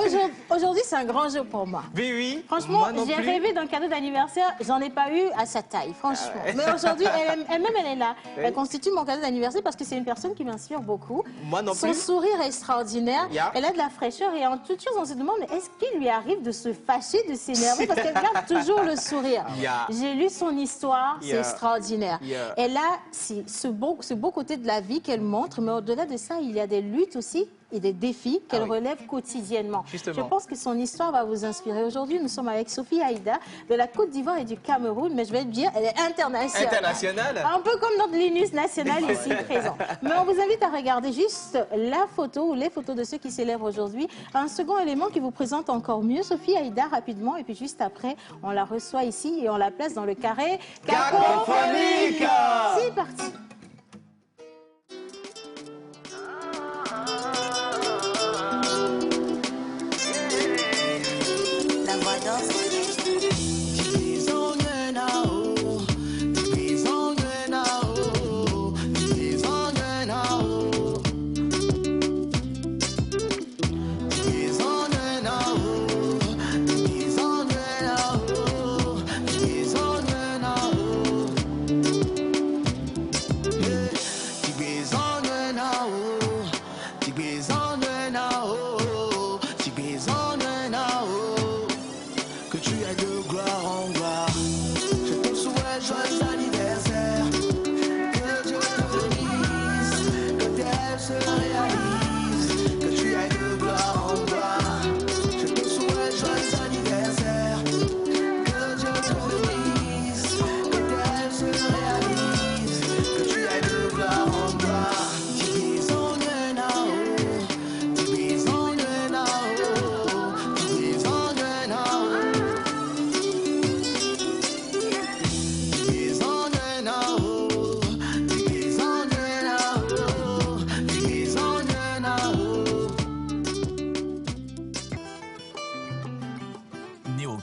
aujourd'hui, c'est un grand jeu pour moi. Oui. Franchement, j'ai rêvé d'un cadeau d'anniversaire. J'en ai pas eu à sa taille, franchement. Mais aujourd'hui, elle-même, elle est là. Elle constitue mon cadeau d'anniversaire parce que c'est une personne qui m'inspire beaucoup. Moi non plus. Son sourire est extraordinaire. Elle a de la fraîcheur et en toute chose, on se demande est-ce qu'il lui arrive de se fâcher, de s'énerver parce qu'elle garde toujours le sourire. J'ai lu son histoire, c'est extraordinaire. Elle a ce beau côté de la vie qu'elle montre, mais au-delà de ça, il y a des luttes aussi et des défis qu'elle relève quotidiennement. Justement. Je pense que son histoire va vous inspirer. Aujourd'hui, nous sommes avec Sophie Aïda de la Côte d'Ivoire et du Cameroun, mais je vais te dire, elle est internationale. Un peu comme notre Linus national ici présent. Mais on vous invite à regarder juste la photo ou les photos de ceux qui célèbrent aujourd'hui. Un second élément qui vous présente encore mieux Sophie Aïda rapidement, et puis juste après, on la reçoit ici et on la place dans le carré Cacophonique. C'est parti.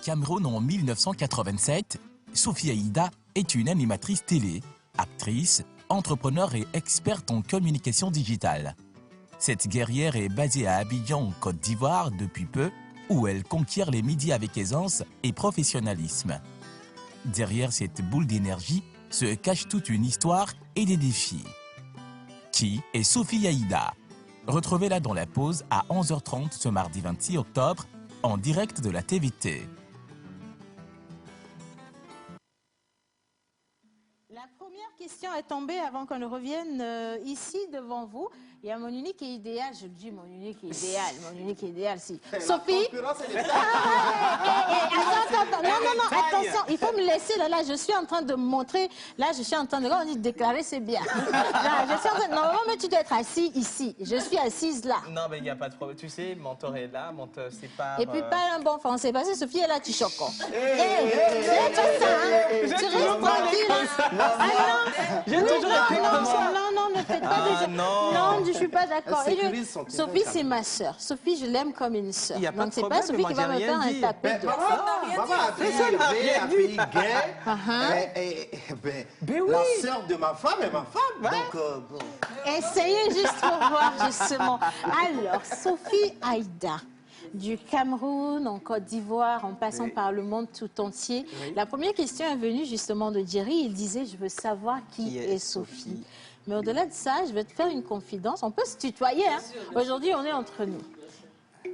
Cameroun en 1987, Sophie Aïda est une animatrice télé, actrice, entrepreneur et experte en communication digitale. Cette guerrière est basée à Abidjan, en Côte d'Ivoire, depuis peu, où elle conquiert les médias avec aisance et professionnalisme. Derrière cette boule d'énergie se cache toute une histoire et des défis. Qui est Sophie Aïda? Retrouvez-la dans la pause à 11h30 ce mardi 26 octobre, en direct de la TVT. La première question est tombée avant qu'on ne revienne ici devant vous. Il y a mon unique et idéal, je dis mon unique et idéal, si. Sophie. Attends, non, attention, il faut me laisser là, je suis en train de montrer, là je suis en train de, on dit déclarer c'est bien. Là, je suis en train, normalement mais tu dois être assis ici, je suis assise là. Non mais il n'y a pas de problème, tu sais, mentor est là, mentor c'est pas... Et puis pas un bon français, parce que Sophie est là, tu choques. C'est tout ça, hein. Tu restes tranquille. Non, ne faites pas de... Non, je suis pas d'accord. Sophie, c'est ma sœur. Sophie, je l'aime comme une sœur. Donc, c'est pas Sophie qui va me faire un tapis de... Maman a pays gay. La sœur de ma femme est ma femme. Donc, bon. Essayez juste pour voir, justement. Alors, Sophie Aïda, du Cameroun, en Côte d'Ivoire, en passant par le monde tout entier. Oui. La première question est venue justement de Jerry. Il disait, je veux savoir qui est Sophie. Mais au-delà de ça, je vais te faire une confidence. On peut se tutoyer. Hein? Aujourd'hui, on est entre nous.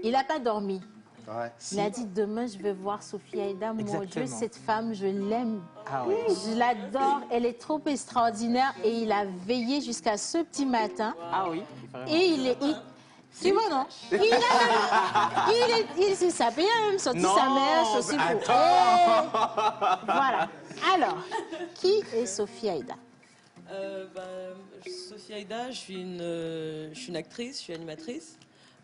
Il n'a pas dormi. Ouais, il a dit, demain, je vais voir Sophie Aïda. Mon Dieu, cette femme, je l'aime. Ah, oui. Je l'adore. Elle est trop extraordinaire. Et il a veillé jusqu'à ce petit matin. Ah oui. Et tu vois, non? Il s'est sapé, il a même sorti sa mère, aussi pour... Voilà. Alors, qui est Sophie Aïda? Sophie Aïda, je suis une actrice, je suis animatrice.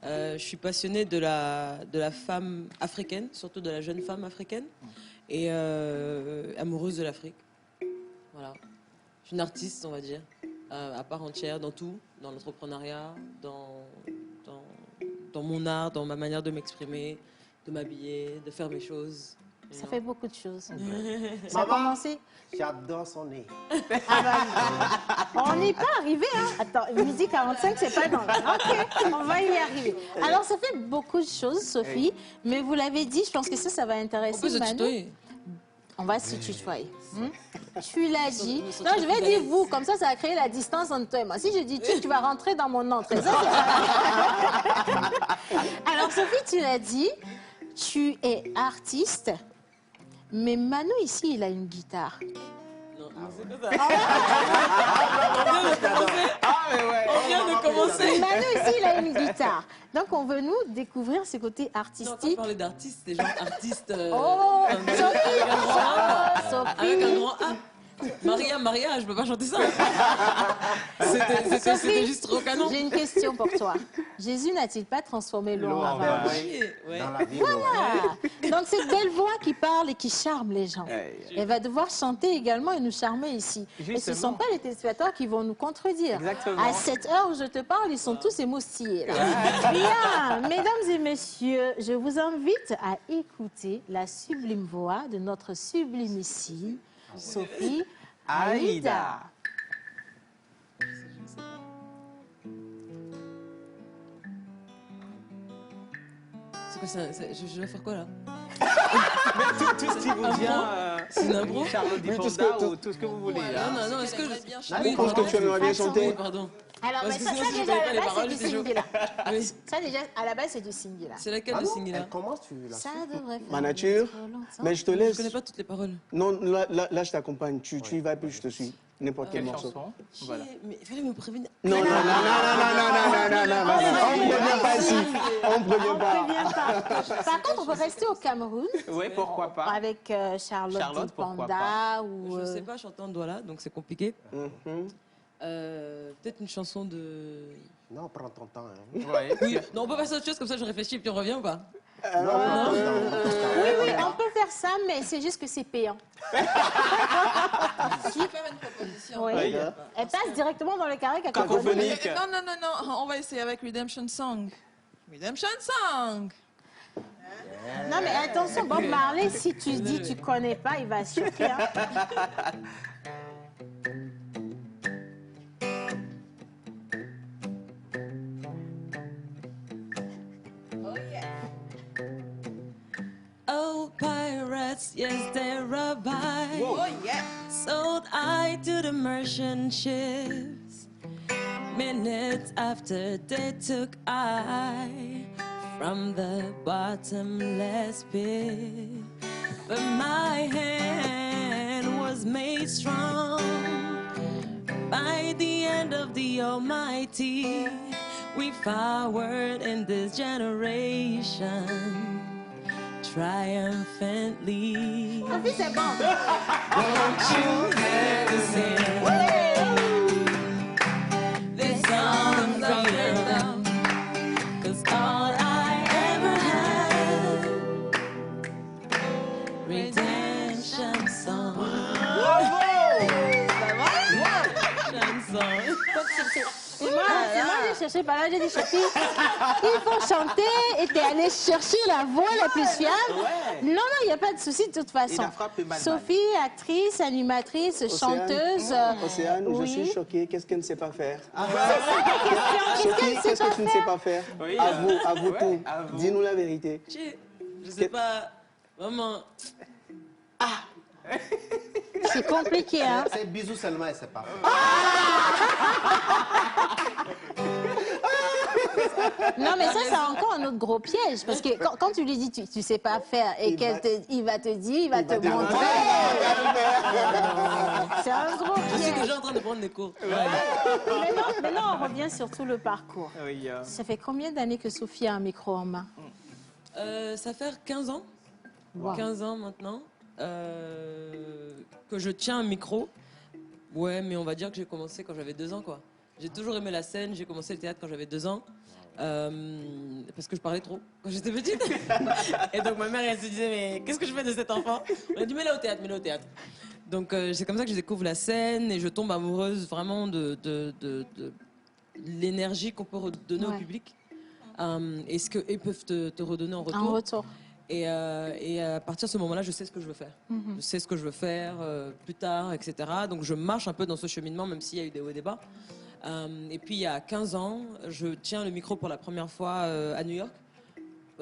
Je suis passionnée de la femme africaine, surtout de la jeune femme africaine, et amoureuse de l'Afrique. Voilà. Je suis une artiste, on va dire, à part entière, dans tout, dans l'entrepreneuriat, dans mon art, dans ma manière de m'exprimer, de m'habiller, de faire mes choses. Ça fait beaucoup de choses. Ça a commencé. J'adore son nez. Ah bah, on n'est pas arrivé, hein. Attends, midi 45, c'est pas dans le... Ok, on va y arriver. Alors, ça fait beaucoup de choses, Sophie, mais vous l'avez dit, je pense que ça va intéresser Manu. On peut se tutoyer. On va se tutoyer. Tu l'as dit. Non, je vais dire vous, comme ça va créer la distance entre toi et moi. Si je dis tu vas rentrer dans mon entrée. Alors, Sophie, tu l'as dit, tu es artiste. Mais Manu, ici, il a une guitare. Non, c'est pas ça. On vient de commencer. Manu, ici, il a une guitare. Donc, on veut nous découvrir ses côtés artistiques. Non, pas parler d'artistes, c'est genre artistes... Oh, Sophie. Avec un grand A. Maria, je peux pas chanter ça. C'était juste trop canon. J'ai une question pour toi. Jésus n'a-t-il pas transformé l'eau en vin? Voilà. Donc cette belle voix qui parle et qui charme les gens, elle va devoir chanter également et nous charmer ici. Justement. Et ce ne sont pas les téléspectateurs qui vont nous contredire. Exactement. À cette heure où je te parle, ils sont tous émoustillés. Bien, mesdames et messieurs, je vous invite à écouter la sublime voix de notre sublimissime Sophie Aïda. C'est quoi ça? Je vais faire quoi là? tout ce qui vous vient, c'est une impro? Charlotte Dipanda ou tout ce que vous voulez. Non, est-ce que je pense que tu aimerais bien chanter? Pardon. Alors, mais ça déjà, à la base, c'est du Singila. Ça, déjà, à la base, c'est du Singila. C'est laquelle de Singila? Comment tu la Ça devrait faire Ma nature. Mais je te laisse. Je connais pas toutes les paroles. Non, là je t'accompagne. Tu y vas et puis je te suis. N'importe quel morceau. Voilà. Mais il fallait me prévenir. Non. On ne prévient pas ici. On ne prévient pas. Par contre, on peut rester au Cameroun. Oui, pourquoi pas. Avec Charlotte Dipanda ou... Je ne sais pas chanter en Douala, donc c'est compliqué. Peut-être une chanson de... Non, prends ton temps. Hein. Ouais. Oui. Non, on peut passer à autre chose, comme ça je réfléchis et puis on revient ou pas? Oui, on peut faire ça, mais c'est juste que c'est payant. Je vais faire une proposition. Oui. Elle passe directement dans le carré cacophonique. Non, on va essayer avec Redemption Song. Redemption Song. Non, mais attention, Bob Marley, si tu dis tu connais pas, il va choquer. Hein. Oh, pirates, yes, they're a buy. Oh, yeah. Sold I to the merchant ships. Minutes after they took I from the bottomless pit. But my hand was made strong by the end of the Almighty. We forward in this generation triumphantly. Sophie, c'est bon. Won't you hear the sing this song of freedom? 'Cause all I ever had, redemption song. Redemption song. C'est moi, j'ai cherché par là, j'ai dit Sophie, il faut chanter et t'es allée chercher la voix la plus fiable. Non, il n'y a pas de souci de toute façon. Sophie, actrice, animatrice, chanteuse. Océane, oui. je suis choquée. Qu'est-ce qu'elle ne sait pas faire? Sophie, qu'est-ce que tu ne sais pas faire? Oui. Avoue tout. Dis-nous la vérité. Je sais pas, maman. C'est compliqué, hein? C'est bisous seulement et c'est pas. Non, mais ça, c'est encore un autre gros piège. Parce que quand tu lui dis tu sais pas faire et il va te dire, il va te montrer. C'est un gros piège. Je suis déjà en train de prendre des cours. Maintenant, on revient sur tout le parcours. Oui, Ça fait combien d'années que Sophie a un micro en main? Ça fait 15 ans. Wow. 15 ans maintenant. Que je tiens un micro. Ouais, mais on va dire que j'ai commencé quand j'avais 2 ans, quoi. J'ai toujours aimé la scène, j'ai commencé le théâtre quand j'avais 2 ans. Parce que je parlais trop quand j'étais petite. Et donc ma mère, elle se disait, mais qu'est-ce que je fais de cet enfant? On a dit, mets-le au théâtre, mets-le au théâtre. Donc c'est comme ça que je découvre la scène et je tombe amoureuse vraiment de l'énergie qu'on peut redonner au public. Et ce qu'ils peuvent te redonner en retour. En retour. Et à partir de ce moment-là, je sais ce que je veux faire. Je sais ce que je veux faire plus tard, etc. Donc je marche un peu dans ce cheminement, même s'il y a eu des hauts et des bas. Et puis il y a 15 ans, je tiens le micro pour la première fois à New York.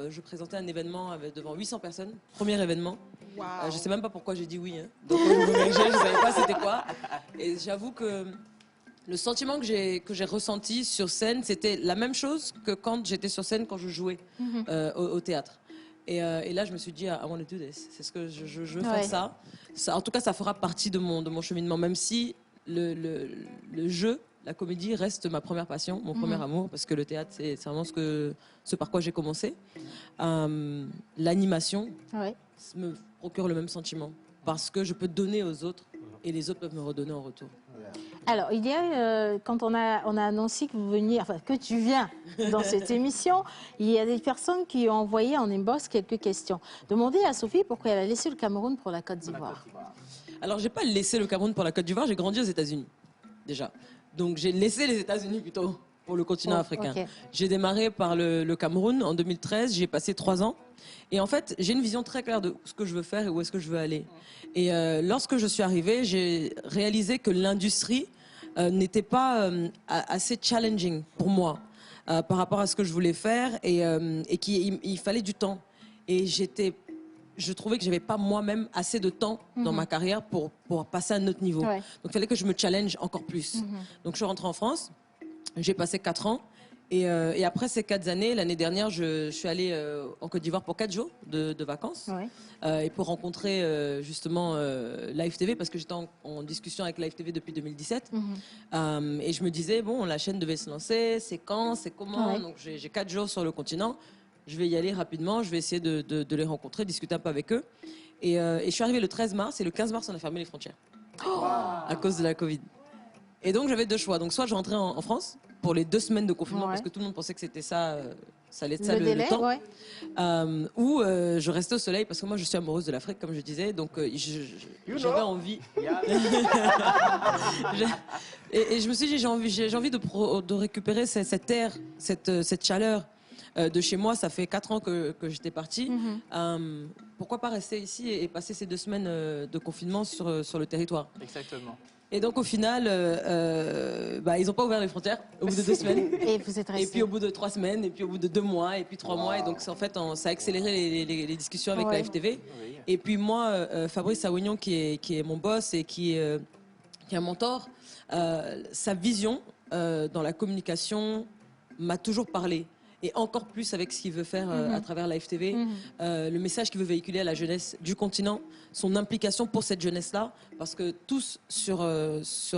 Je présentais un événement devant 800 personnes, premier événement. Wow. Je sais même pas pourquoi j'ai dit oui. Hein. Donc je savais pas c'était quoi. Et j'avoue que le sentiment que j'ai ressenti sur scène, c'était la même chose que quand j'étais sur scène quand je jouais au théâtre. Et là, je me suis dit, I want to do this. C'est ce que je veux faire ça. En tout cas, ça fera partie de mon cheminement, même si le jeu, la comédie reste ma première passion, mon premier amour, parce que le théâtre, c'est vraiment ce par quoi j'ai commencé. L'animation me procure le même sentiment, parce que je peux donner aux autres et les autres peuvent me redonner en retour. Alors, il y a, quand on a annoncé que vous veniez, enfin, que tu viens dans cette émission, il y a des personnes qui ont envoyé en inbox quelques questions. Demandez à Sophie pourquoi elle a laissé le Cameroun pour la Côte d'Ivoire. Alors, j'ai pas laissé le Cameroun pour la Côte d'Ivoire, j'ai grandi aux États-Unis, déjà. Donc, j'ai laissé les États-Unis plutôt pour le continent africain. Okay. J'ai démarré par le Cameroun en 2013, j'y ai passé 3 ans. Et en fait, j'ai une vision très claire de ce que je veux faire et où est-ce que je veux aller. Et lorsque je suis arrivée, j'ai réalisé que l'industrie n'était pas assez challenging pour moi par rapport à ce que je voulais faire et qu'il fallait du temps. Et je trouvais que j'avais pas moi-même assez de temps dans ma carrière pour passer à un autre niveau. Donc il fallait que je me challenge encore plus. Donc je suis rentrée en France, j'ai passé 4 ans. Et après ces 4 années, l'année dernière, je suis allée en Côte d'Ivoire pour 4 jours de vacances. Et pour rencontrer justement Live TV, parce que j'étais en discussion avec Live TV depuis 2017. Et je me disais, bon, la chaîne devait se lancer, c'est quand, c'est comment. Donc j'ai 4 jours sur le continent. Je vais y aller rapidement, je vais essayer de les rencontrer, discuter un peu avec eux. Et je suis arrivée le 13 mars, et le 15 mars, on a fermé les frontières. À cause de la Covid. Et donc j'avais 2 choix. Donc soit je rentrais en France pour les 2 semaines de confinement, parce que tout le monde pensait que c'était ça, ça allait être ça le temps. Ou je restais au soleil, parce que moi je suis amoureuse de l'Afrique, comme je disais. Donc j'avais envie. Et je me suis dit, j'ai envie de récupérer cette air, cette chaleur. de chez moi. Ça fait 4 ans que j'étais partie. Pourquoi pas rester ici et passer ces 2 semaines de confinement sur le territoire? Exactement. Et donc au final, ils n'ont pas ouvert les frontières au bout de 2 semaines. Et vous êtes resté. Et puis au bout de 3 semaines, et puis au bout de 2 mois, et puis 3 mois. Et donc en fait, ça a accéléré les discussions avec la FTV. Oui. Et puis moi, Fabrice Awignon, qui est mon boss et qui est un mentor, sa vision dans la communication m'a toujours parlé. Et encore plus avec ce qu'il veut faire à travers la FTV, le message qu'il veut véhiculer à la jeunesse du continent, son implication pour cette jeunesse-là, parce que tous sur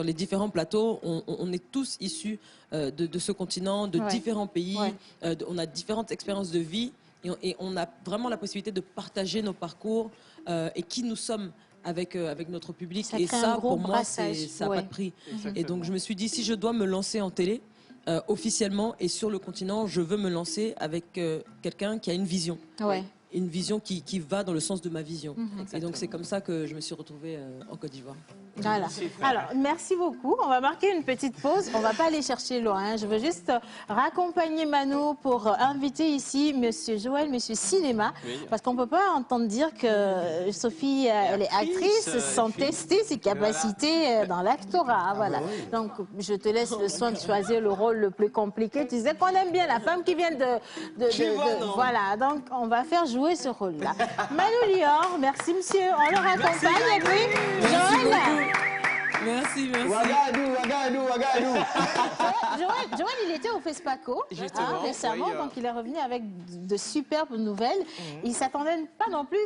les différents plateaux, on est tous issus de ce continent, de différents pays, on a différentes expériences de vie, et on a vraiment la possibilité de partager nos parcours et qui nous sommes avec notre public. Et ça, pour moi, ça n'a pas de prix. Et donc je me suis dit, si je dois me lancer en télé, officiellement et sur le continent, je veux me lancer avec quelqu'un qui a une vision. Une vision qui va dans le sens de ma vision. Et donc c'est comme ça que je me suis retrouvée en Côte d'Ivoire. Voilà. Alors, merci beaucoup. On va marquer une petite pause. On ne va pas aller chercher loin. Je veux juste raccompagner Mano pour inviter ici Monsieur Joël, Monsieur Cinéma. Oui. Parce qu'on ne peut pas entendre dire que Sophie, elle est actrice sans tester ses capacités dans l'actorat. Voilà. Donc, je te laisse le soin de choisir le rôle le plus compliqué. Tu disais qu'on aime bien la femme qui vient voilà. Donc, on va faire jouer ce rôle-là. Manu Lior, merci monsieur. On le raccompagne. Et puis, Joël. Merci. Ouagadou. Joël, il était au FESPACO récemment, donc il est revenu avec de superbes nouvelles. Il s'attendait pas non plus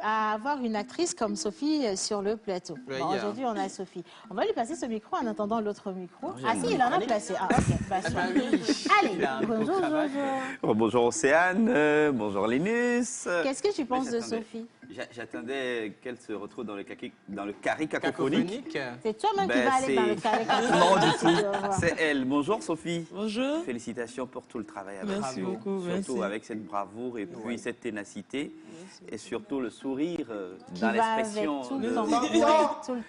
à avoir une actrice comme Sophie sur le plateau. Bon, aujourd'hui, on a Sophie. On va lui passer ce micro en attendant l'autre micro. Si, il en a placé. Allez, bonjour. Bonjour Océane, bonjour Linus. Qu'est-ce que tu penses de Sophie? J'attendais qu'elle se retrouve dans le carré cacophonique. C'est toi-même qui vas aller dans le carré cacophonique. Non, du tout. C'est elle. Bonjour Sophie. Bonjour. Félicitations pour tout le travail. Merci beaucoup. Surtout avec cette bravoure et puis cette ténacité. Et surtout le sourire dans l'expression. Tout le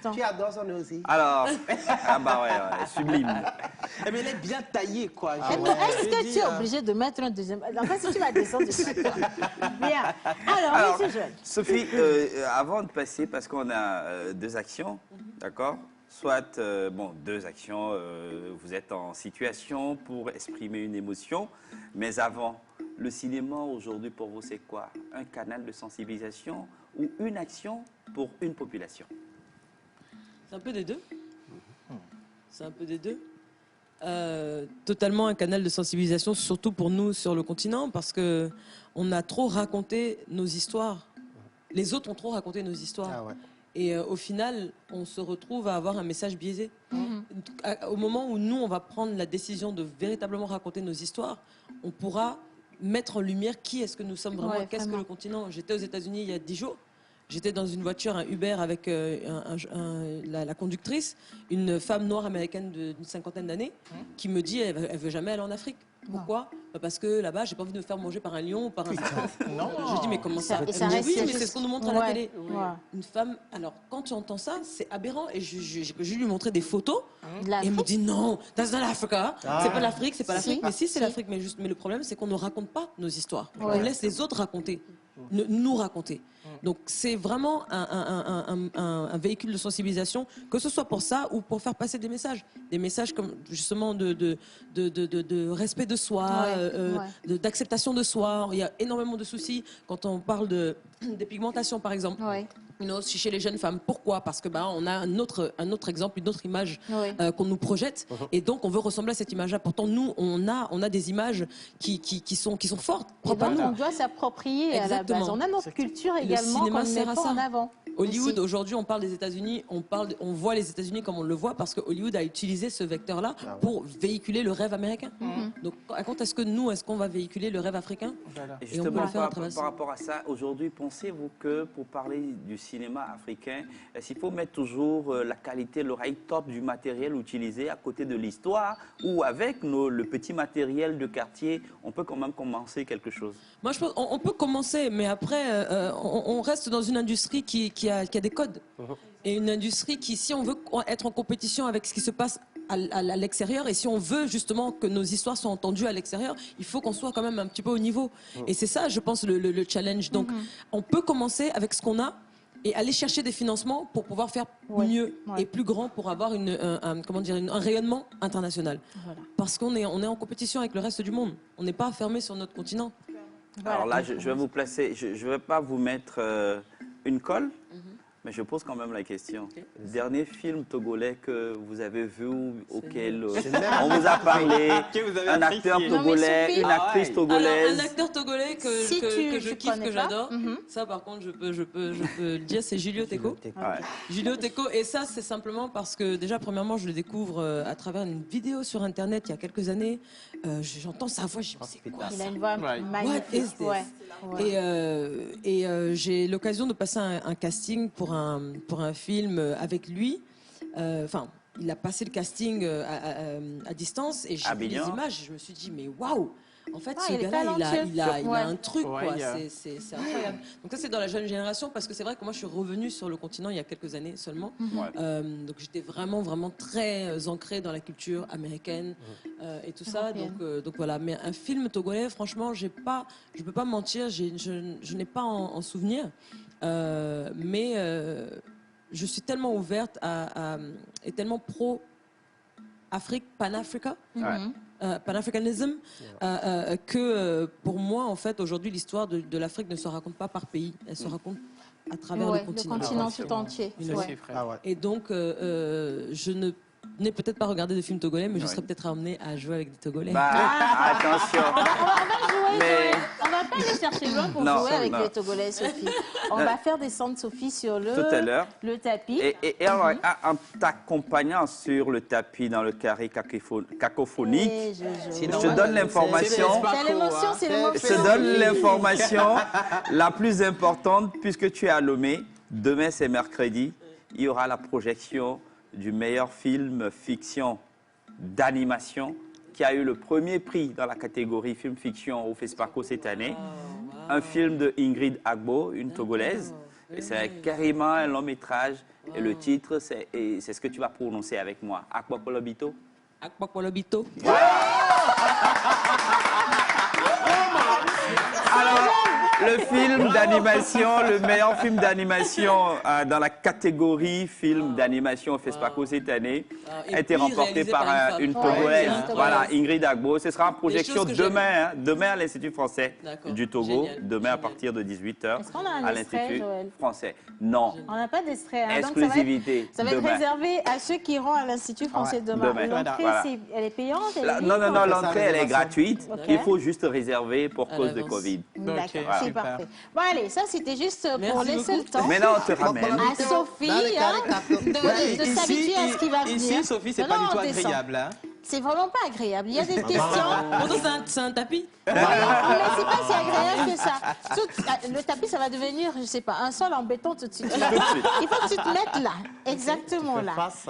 temps. Tu adores son aussi. Alors, sublime. Mais elle est bien taillée, quoi. Est-ce que tu es obligé de mettre un deuxième... Enfin, si tu vas descendre, bien. Alors, monsieur Joël. Sophie, avant de passer, parce qu'on a 2 actions, d'accord? Soit, 2 actions, vous êtes en situation pour exprimer une émotion, mais avant, le cinéma aujourd'hui pour vous, c'est quoi? Un canal de sensibilisation ou une action pour une population? C'est un peu des deux. Totalement un canal de sensibilisation, surtout pour nous sur le continent, parce que on a trop raconté nos histoires. Les autres ont trop raconté nos histoires. Et au final, on se retrouve à avoir un message biaisé. Au moment où nous, on va prendre la décision de véritablement raconter nos histoires, on pourra mettre en lumière qui est-ce que nous sommes vraiment, qu'est-ce que le continent. J'étais aux États-Unis il y a 10 jours. J'étais dans une voiture, un Uber, avec la conductrice, une femme noire américaine d'une 50aine d'années, qui me dit elle veut jamais aller en Afrique. Pourquoi? Parce que là-bas, j'ai pas envie de me faire manger par un lion ou par un serpent. Non. Je dis mais comment ça? Oui, mais c'est ce qu'on nous montre à la télé. Une femme. Alors quand tu entends ça, c'est aberrant. Et je lui montrais des photos. Et elle me dit non, that's not Africa. C'est pas l'Afrique, c'est pas l'Afrique. Mais si, c'est l'Afrique. Mais le problème, c'est qu'on ne raconte pas nos histoires. On laisse les autres raconter, nous raconter. Donc c'est vraiment un véhicule de sensibilisation, que ce soit pour ça ou pour faire passer des messages comme justement de respect de soi, d'acceptation de soi. Il y a énormément de soucis quand on parle de pigmentation par exemple. Chez les jeunes femmes. Pourquoi? Parce que on a un autre exemple, une autre image qu'on nous projette, et donc on veut ressembler à cette image-là. Pourtant nous on a des images qui sont fortes. Et donc on doit s'approprier à la base. On a notre culture également qu'on ne met pas en avant. Hollywood, aujourd'hui, on parle des États-Unis, on voit les États-Unis comme on le voit parce que Hollywood a utilisé ce vecteur-là pour véhiculer le rêve américain. Donc, quand est-ce qu'on va véhiculer le rêve africain? Et justement, par rapport à ça, aujourd'hui, pensez-vous que pour parler du cinéma africain, est-ce qu'il faut mettre toujours la qualité, l'oreille top du matériel utilisé à côté de l'histoire, ou avec le petit matériel de quartier, on peut quand même commencer quelque chose? Moi, je pense qu'on peut commencer, mais après, on reste dans une industrie qui y a des codes. Et une industrie qui, si on veut être en compétition avec ce qui se passe à l'extérieur, et si on veut justement que nos histoires soient entendues à l'extérieur, il faut qu'on soit quand même un petit peu au niveau. Et c'est ça, je pense, le challenge. Donc, on peut commencer avec ce qu'on a et aller chercher des financements pour pouvoir faire mieux et plus grand pour avoir un rayonnement international. Voilà. Parce qu'on est en compétition avec le reste du monde. On n'est pas fermé sur notre continent. Alors là, je vais vous placer, je ne vais pas vous mettre une colle, mais je pose quand même la question. Le dernier film togolais que vous avez vu, auquel on vous a parlé, un acteur togolais, une actrice togolaise. Alors, un acteur togolais que je kiffe, que j'adore. Ça, par contre, je peux le dire, c'est Julio Teco. Julio Teco, et ça, c'est simplement parce que, déjà, premièrement, je le découvre à travers une vidéo sur Internet il y a quelques années. J'entends sa voix, je me dis, c'est quoi ça? Il a une voix magnifique. Et j'ai l'occasion de passer un casting pour un film avec lui. Enfin, il a passé le casting à distance et j'ai vu les images. Je me suis dit, mais waouh! En fait, ce gars-là, il a un truc, quoi. C'est incroyable. Donc ça, c'est dans la jeune génération, parce que c'est vrai que moi, je suis revenue sur le continent il y a quelques années seulement. Donc j'étais vraiment, vraiment très ancrée dans la culture américaine et tout ça. Donc voilà. Mais un film togolais, franchement, je peux pas mentir, je n'ai pas en souvenir. Mais je suis tellement ouverte et tellement pro-Afrique, Pan-Africa. Pan-Africanism, que pour moi, en fait, aujourd'hui, l'histoire de l'Afrique ne se raconte pas par pays, elle se raconte à travers le continent. Le continent tout entier. Et donc, je n'ai peut-être pas regardé de films togolais, mais je serais peut-être amenée à jouer avec des Togolais. Attention. On va pas aller chercher loin pour jouer avec les Togolais, Sophie. On va faire descendre Sophie sur le tapis. Et alors, en t'accompagnant sur le tapis dans le carré cacophonique, je te donne l'information. C'est l'émotion, c'est l'émotion. Je te donne l'information la plus importante, puisque tu es à Lomé. Demain, c'est mercredi. Il y aura la projection du meilleur film fiction d'animation qui a eu le premier prix dans la catégorie film-fiction au FESPACO cette année. Un film de Ingrid Agbo, une Togolaise. Et c'est carrément un long métrage. Et le titre, c'est ce que tu vas prononcer avec moi. Akpapolobito. Akpapolobito. Alors, le film d'animation, le meilleur film d'animation dans la catégorie film d'animation au FESPACO cette année a été remporté par une Togolaise, voilà, Ingrid Agbo. Ce sera en projection demain, demain à l'Institut français du Togo, demain à partir de 18h à l'Institut français. Non. On n'a pas d'extrait. Exclusivité. Ça va être réservé à ceux qui iront à l'Institut français demain. L'entrée, elle est payante? Non, l'entrée, elle est gratuite. Il faut juste réserver pour cause de Covid. D'accord, c'est parfait. Bon, allez, ça, c'était juste pour laisser le temps Maintenant, on te ramène à Sophie de s'habituer à ce qui va venir. Ici, Sophie, c'est pas du tout agréable. Hein? C'est vraiment pas agréable. Il y a des questions. C'est un tapis. Mais c'est pas si agréable que ça. Le tapis, ça va devenir, je sais pas, un sol en béton tout de suite. Il faut que tu te mettes là, exactement là. Face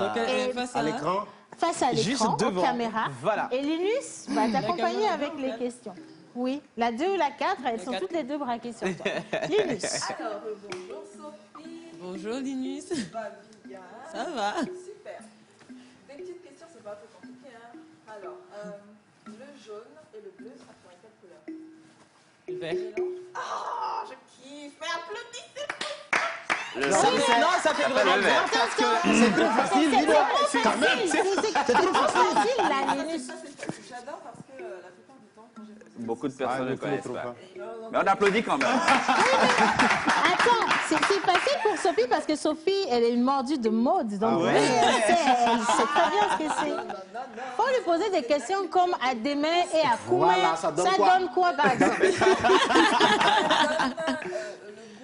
à l'écran. Face à l'écran, aux caméras. Voilà. Et Linus va t'accompagner avec les questions. Oui, la 2 ou la 4, elles sont toutes les deux braquées sur toi. Linus. Alors, bonjour Sophie. Bonjour Linus. Ça va bien. Ça va. Super. Des petites questions, c'est pas trop compliqué. Hein. Alors, le jaune et le bleu, ça ferait quelle couleur? Le vert. Oh, je kiffe. Mais applaudissez. Ça fait vraiment vert parce que c'est très facile, dis-donc. Quand même, c'est trop facile. J'adore parce que la plupart du temps, quand j'ai... Beaucoup de personnes ne connaissent pas. Mais on applaudit quand même. Attends, c'est facile pour Sophie parce que Sophie, elle est une mordue de mode. Donc, elle sait très bien ce que c'est. Il faut lui poser des questions comme à Demain et à Koumé. Voilà, ça donne quoi, par exemple? Le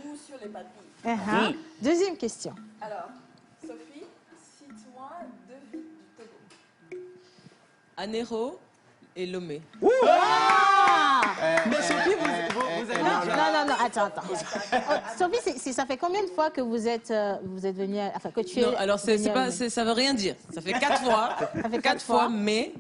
goût sur les papilles. Deuxième question. Alors, Sophie, cite-moi 2 villes du Togo. Anéro et Lomé. Mais Sophie, vous avez... Non, attends. Sophie, ça fait combien de fois que vous êtes venue, enfin que tu es... Non, alors ça veut rien dire. Ça fait 4 fois. Ça fait 4 fois, mais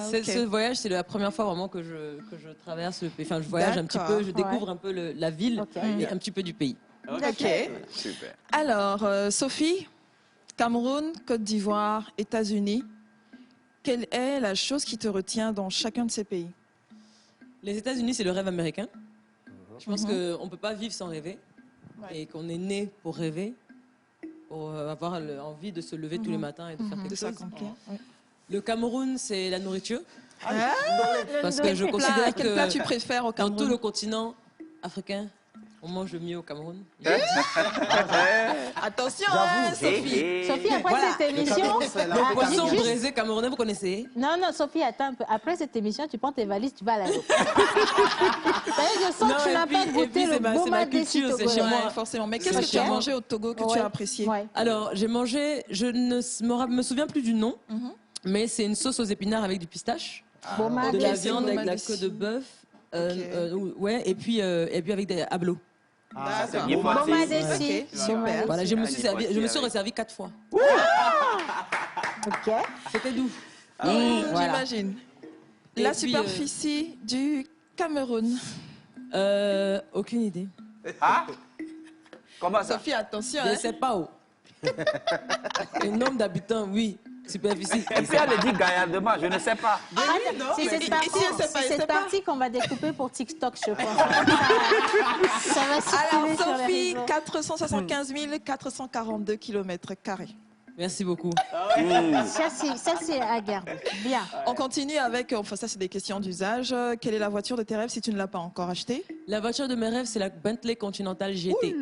ce voyage, c'est la première fois vraiment que je traverse le pays. Enfin, je voyage un petit peu, je découvre un peu la ville et un petit peu du pays. Ok. Super. Alors, Sophie, Cameroun, Côte d'Ivoire, États-Unis, quelle est la chose qui te retient dans chacun de ces pays? Les États-Unis, c'est le rêve américain. Je pense qu'on ne peut pas vivre sans rêver et qu'on est né pour rêver, pour avoir envie de se lever tous les matins et de faire quelque chose. Le Cameroun, c'est la nourriture. Parce que je considère quel plat tu que préfères au dans Cameroun? tout le continent africain, on mange le mieux au Cameroun. Attention, Sophie. Sophie, après Voilà. cette émission... Le poisson braisé camerounais, vous connaissez? Non, Sophie, attends un peu. Après cette émission, tu prends tes valises, tu vas à la l'eau. Je sens que tu n'as pas goûté le boma dessi c'est chez moi. Forcément. Mais qu'est-ce que tu as mangé au Togo que tu as apprécié? Alors, j'ai mangé, je ne me souviens plus du nom, mais c'est une sauce aux épinards avec du pistache, de la viande avec de la queue de bœuf, ouais, et puis avec des ablots. C'est bien passé. Boma dessi. Super. Voilà, je me suis resservi 4 fois. Ok. C'était doux. J'imagine. Et La puis, superficie du Cameroun. Aucune idée. Ah? Comment ça? Sophie, attention. Je ne sais pas où. Le nombre d'habitants, oui. Superficie. Et puis elle dit gaillardement, je ne sais pas. C'est cette partie qu'on va découper pour TikTok, je pense. Ça va circuler sur les Sophie, réseaux. 475 442 km². Merci beaucoup. Ça, c'est à garder. Bien. On continue avec, enfin ça c'est des questions d'usage. Quelle est la voiture de tes rêves si tu ne l'as pas encore achetée? La voiture de mes rêves, c'est la Bentley Continental GT.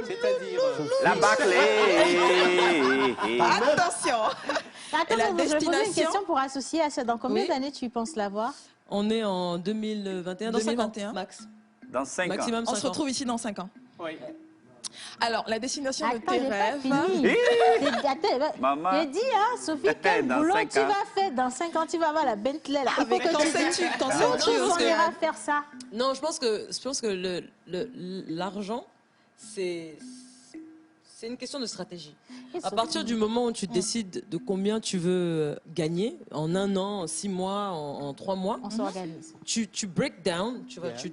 C'est-à-dire La bâclée. Attention. Attends, Et la je vais poser une destination? question pour associer à ça. Dans combien d'années tu penses l'avoir? On est en 2021, dans 5 ans, 2021. max. Dans 5 ans. Maximum 5 On ans. se retrouve ici dans 5 ans. Oui. Alors, la destination de Attends, tes j'ai pas rêves. fini. Maman. J'ai dit, hein, Sophie, quel Dans boulot 5 tu ans. vas faire dans 5 ans? Tu vas avoir la Bentley là. Il faut Avec que qu'en tu sais-tu Quand on que- ira faire ça? Non, je pense que l'argent, c'est une question de stratégie. Et À Sophie? partir du moment où tu décides de combien tu veux gagner, en 1 an, en 6 mois, en 3 mois, On s'organise. tu break down,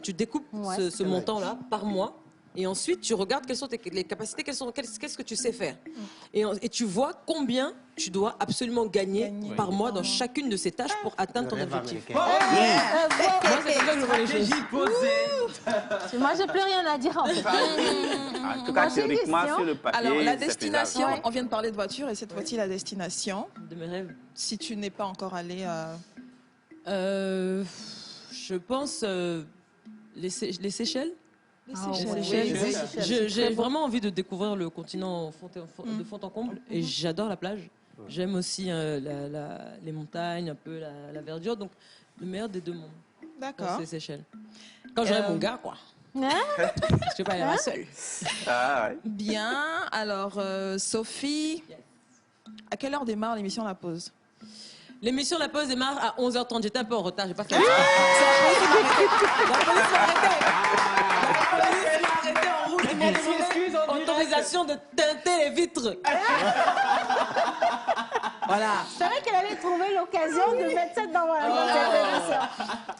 tu découpes Ouais, ce montant-là par mois. Et ensuite, tu regardes quelles sont les capacités, qu'est-ce que tu sais faire. Et tu vois combien tu dois absolument gagner par mois dans chacune de ces tâches pour atteindre ton objectif. Moi, c'est comme ça que je vois les choses. Moi, j'ai plus rien à dire en fait. En tout cas, Moi, j'ai une théoriquement, question. sur le papier, Alors, la c'est destination, faisable. on vient de parler de voiture et cette fois-ci la destination. De mes rêves. Si tu n'es pas encore allé Je pense les Seychelles. Seychelles. J'ai vraiment envie de découvrir le continent de fond en comble et j'adore la plage. J'aime aussi les montagnes, un peu la verdure. Donc, le meilleur des deux mondes. D'accord. C'est Seychelles. Quand j'aurai mon gars, quoi. Je ne vais pas y aller seule. Ah, ouais. Bien. Alors, Sophie, à quelle heure démarre l'émission La Pause? L'émission La Pause démarre à 11h30. J'étais un peu en retard, j'ai pas fait. La police m'a arrêté en route. Autorisation de teinter les vitres. Voilà. Je savais qu'elle allait trouver l'occasion de mettre ça dans la émission.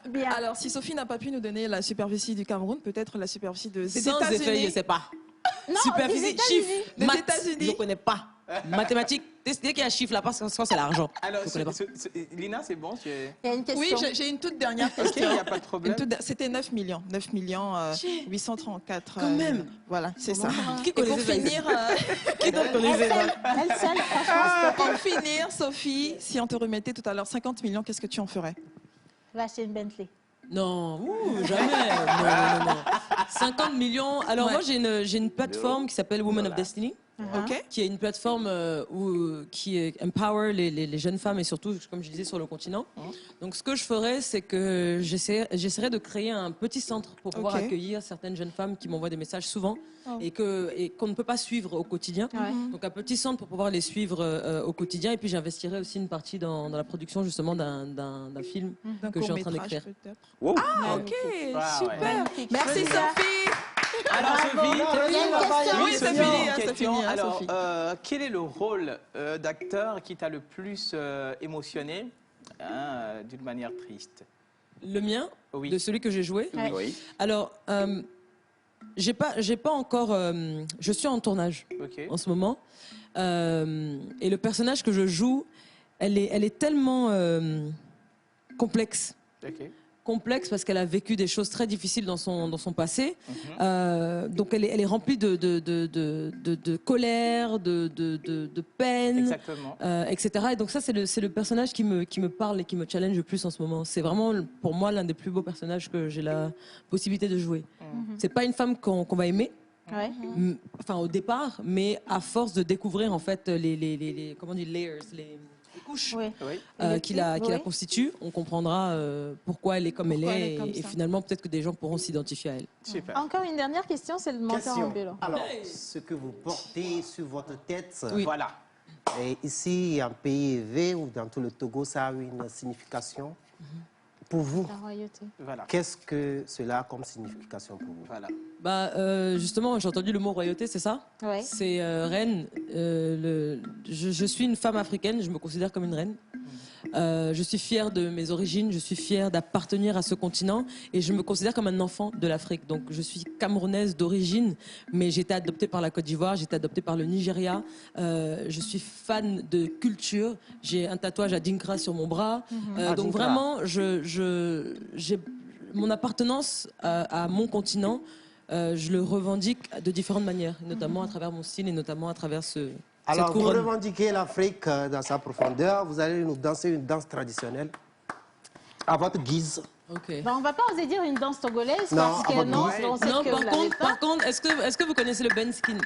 Bien. Alors, si Sophie n'a pas pu nous donner la superficie du Cameroun, peut-être la superficie des Sans effet, je États-Unis. ne sais pas. Non, Superficie, des États-Unis. chiffres, Des maths, États-Unis. je ne connais pas. Mathématiques, dès qu'il y a un chiffre là, parce que c'est l'argent. Alors, Je connais pas. Lina, c'est bon, tu es... Il y a une question. Oui, j'ai une toute dernière Ok, question. il n'y a pas de problème. C'était 9 millions. 9 millions 834. Quand même. Voilà, c'est ça. Qui Et pour connaissait ça? finir, Qui donc connaissait ça? Elle seule, franchement, pour finir, Sophie, si on te remettait tout à l'heure 50 millions, qu'est-ce que tu en ferais? va acheter une Bentley. Non, jamais. Non. 50 millions. Alors Ouais. moi, j'ai une plateforme qui s'appelle Women of Destiny. Ok. Qui est une plateforme qui empower les jeunes femmes et surtout, comme je disais, sur le continent. Donc, ce que je ferais, c'est que j'essaierais de créer un petit centre pour pouvoir Ok. accueillir certaines jeunes femmes qui m'envoient des messages souvent Oh. et qu'on ne peut pas suivre au quotidien. Ouais. Donc, un petit centre pour pouvoir les suivre au quotidien. Et puis, j'investirais aussi une partie dans la production justement d'un film D'un que je suis en train court-métrage, d'écrire. peut-être. Wow. Ah, ok, Ah, super. Magnifique. Merci, Sophie. Alors, Sophie, Il y a une question. Oui, c'est Sophie, fini, une hein, c'est question. fini, hein, Alors, Sophie. quel est le rôle d'acteur qui t'a le plus émotionné d'une manière triste? Le mien, Oui. de celui que j'ai joué. Ouais. Oui. Alors, J'ai pas encore. Je suis en tournage en ce moment. Et le personnage que je joue, elle est tellement complexe. Complexe parce qu'elle a vécu des choses très difficiles dans son passé. Donc elle est remplie de colère, de peine, etc. Et donc ça, c'est le personnage qui me parle et qui me challenge le plus en ce moment. C'est vraiment, pour moi, l'un des plus beaux personnages que j'ai la possibilité de jouer. C'est pas une femme qu'on va aimer. Enfin, au départ, mais à force de découvrir en fait les comment on dit, layers, les couches qui la constituent, on comprendra pourquoi elle est comme elle est, et finalement peut-être que des gens pourront s'identifier à elle. Super. Encore une dernière question, c'est le menteur en vélo. Alors, ce que vous portez sur votre tête, voilà. Et ici, en pays élevé ou dans tout le Togo, ça a une signification. Pour vous, qu'est-ce que cela a comme signification pour vous? Justement, j'ai entendu le mot royauté, c'est ça? C'est reine. Je suis une femme africaine, je me considère comme une reine. Je suis fière de mes origines, je suis fière d'appartenir à ce continent et je me considère comme un enfant de l'Afrique. Donc je suis camerounaise d'origine, mais j'ai été adoptée par la Côte d'Ivoire, j'ai été adoptée par le Nigeria. Je suis fan de culture, j'ai un tatouage à Dinkra sur mon bras. Donc vraiment, j'ai mon appartenance à mon continent, je le revendique de différentes manières, notamment à travers mon style et notamment à travers Alors, vous revendiquez l'Afrique dans sa profondeur. Vous allez nous danser une danse traditionnelle à votre guise. On ne va pas oser dire une danse togolaise parce que par contre, est-ce que vous connaissez le benskin?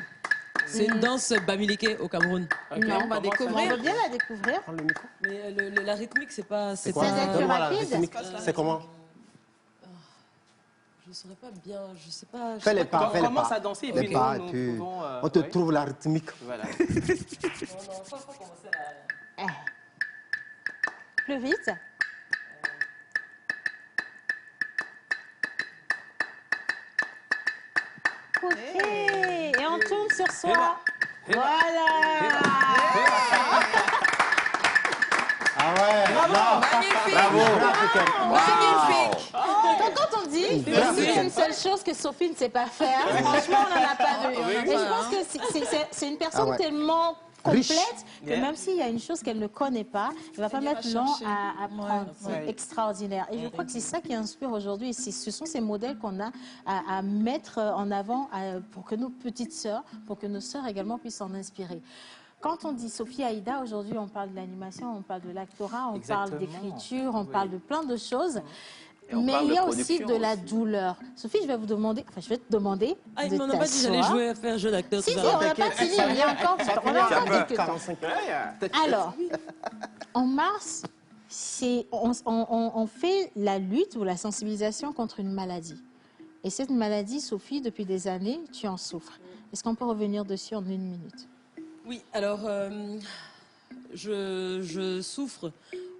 C'est une danse bamileke au Cameroun. Non, on va découvrir. On va bien la découvrir. Mais la rythmique, c'est pas... C'est quoi? C'est comment? Je ne saurais pas bien, je sais pas. Fais les pas, fais les pas. Commence à danser et puis nous pouvons... on te trouve la rythmique. Voilà. Non, faut commencer à... Plus vite. Ok. Et on tourne sur soi. Voilà. Ah ouais. Bravo. Magnifique. Magnifique. Donc quand on dit qu'il y a une seule chose que Sophie ne sait pas faire, franchement, on n'en a pas vu. Et je pense que c'est une personne tellement complète que même s'il y a une chose qu'elle ne connaît pas, elle ne va pas mettre long à apprendre. C'est extraordinaire. Et je crois que c'est ça qui inspire aujourd'hui. Ce sont ces modèles qu'on a à mettre en avant pour que nos petites sœurs, pour que nos sœurs également puissent s'en inspirer. Quand on dit Sophie Aïda, aujourd'hui, on parle de l'animation, on parle de l'actorat, on parle d'écriture, on parle de plein de choses. Mais il y a aussi de la douleur. Sophie, je vais te demander de t'asseoir. Il m'en a pas dit j'allais jouer à faire jeu d'acteur. Si, on n'a pas fini, il y a encore 45 temps. Alors, en mars, on fait la lutte ou la sensibilisation contre une maladie. Et cette maladie, Sophie, depuis des années, tu en souffres. Est-ce qu'on peut revenir dessus en 1 minute? Oui, alors, je souffre,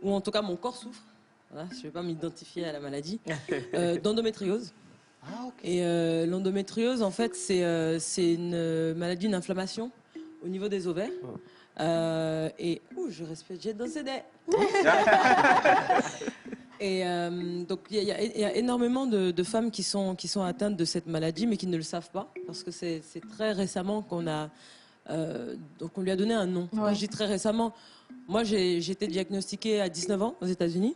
ou en tout cas mon corps souffre. Voilà, je ne vais pas m'identifier à la maladie, d'endométriose. Et l'endométriose, en fait, c'est une maladie, une inflammation au niveau des ovaires. Et je respire, j'ai dansé des... Et donc, il y a énormément de femmes qui sont atteintes de cette maladie, mais qui ne le savent pas, parce que c'est très récemment qu'on a... donc, on lui a donné un nom. Moi, je dis très récemment. Moi, j'ai été diagnostiquée à 19 ans aux États-Unis.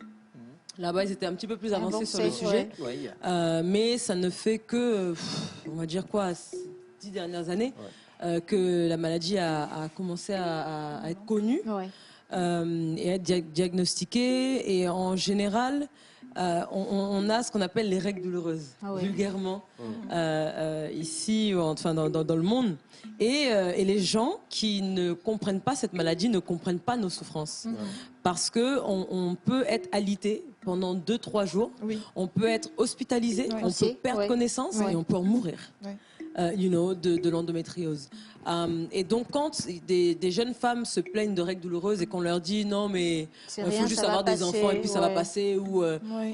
Là-bas, ils étaient un petit peu plus avancés sur le sujet. Mais ça ne fait que, on va dire quoi, 10 dernières années que la maladie a commencé à être connue et à être diagnostiquée. Et en général, on a ce qu'on appelle les règles douloureuses, vulgairement, ici, enfin dans le monde. Et les gens qui ne comprennent pas cette maladie ne comprennent pas nos souffrances. Parce qu'on peut être alité pendant 2-3 jours, on peut être hospitalisé, on peut perdre connaissance et on peut en mourir. De l'endométriose. Et donc, quand des jeunes femmes se plaignent de règles douloureuses et qu'on leur dit non, mais il faut juste avoir des enfants et puis ça va passer, ou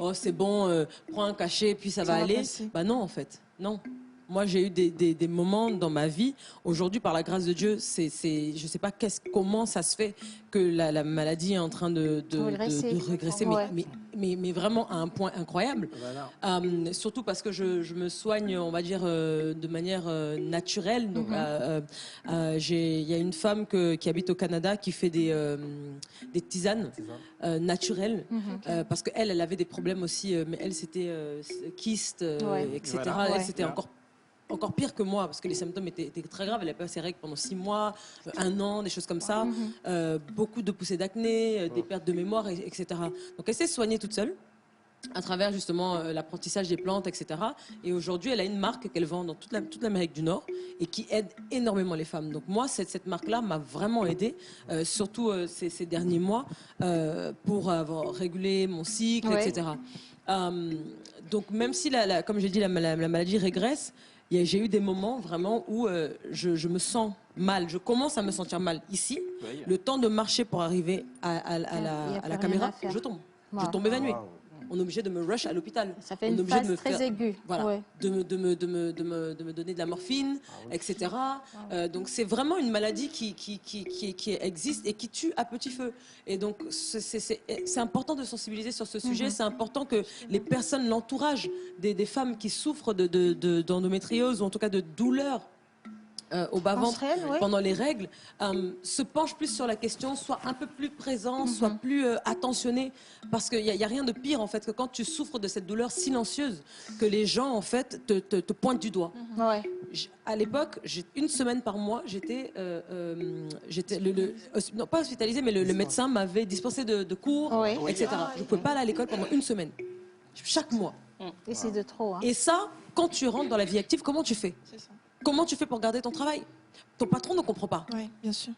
oh, c'est bon, prends un cachet et puis ça va aller. Bah non, en fait, non. Moi, j'ai eu des moments dans ma vie. Aujourd'hui, par la grâce de Dieu, je ne sais pas comment ça se fait que la maladie est en train de régresser, mais mais vraiment à un point incroyable. Voilà. Surtout parce que je me soigne, on va dire, de manière naturelle. Donc, il y a une femme qui habite au Canada qui fait des tisanes naturelles. Parce qu'elle, elle avait des problèmes aussi, mais elle, c'était kyste, etc. Voilà. Elle, c'était encore pire que moi, parce que les symptômes étaient très graves. Elle a pas ses règles pendant 6 mois, 1 an, des choses comme ça. Beaucoup de poussées d'acné, des pertes de mémoire, etc. Donc elle s'est soignée toute seule, à travers justement l'apprentissage des plantes, etc. Et aujourd'hui, elle a une marque qu'elle vend dans toute l'Amérique du Nord et qui aide énormément les femmes. Donc moi, cette marque-là m'a vraiment aidée, surtout ces derniers mois, pour avoir régulé mon cycle, etc. Donc même si, comme j'ai dit, la maladie régresse, j'ai eu des moments vraiment où je me sens mal. Je commence à me sentir mal ici. Le temps de marcher pour arriver à la caméra, je tombe. Je tombe évanouie. On est obligé de me rush à l'hôpital. Ça fait une phase très aiguë. Voilà, de me donner de la morphine, etc. Donc c'est vraiment une maladie qui existe et qui tue à petit feu. Et donc c'est important de sensibiliser sur ce sujet. C'est important que les personnes, l'entourage des femmes qui souffrent d'endométriose ou en tout cas de douleurs au bas-ventre pendant les règles, se penchent plus sur la question, soit un peu plus présents, soit plus attentionnés, parce qu'il n'y a rien de pire en fait que quand tu souffres de cette douleur silencieuse, que les gens en fait te pointent du doigt. À l'époque, une semaine par mois, j'étais non pas hospitalisée, mais le médecin m'avait dispensé de cours, etc. Je ne pouvais pas aller à l'école pendant une semaine, chaque mois. Et c'est de trop. Et ça, quand tu rentres dans la vie active, comment tu fais? Comment tu fais pour garder ton travail? Ton patron ne comprend pas. Oui, bien sûr.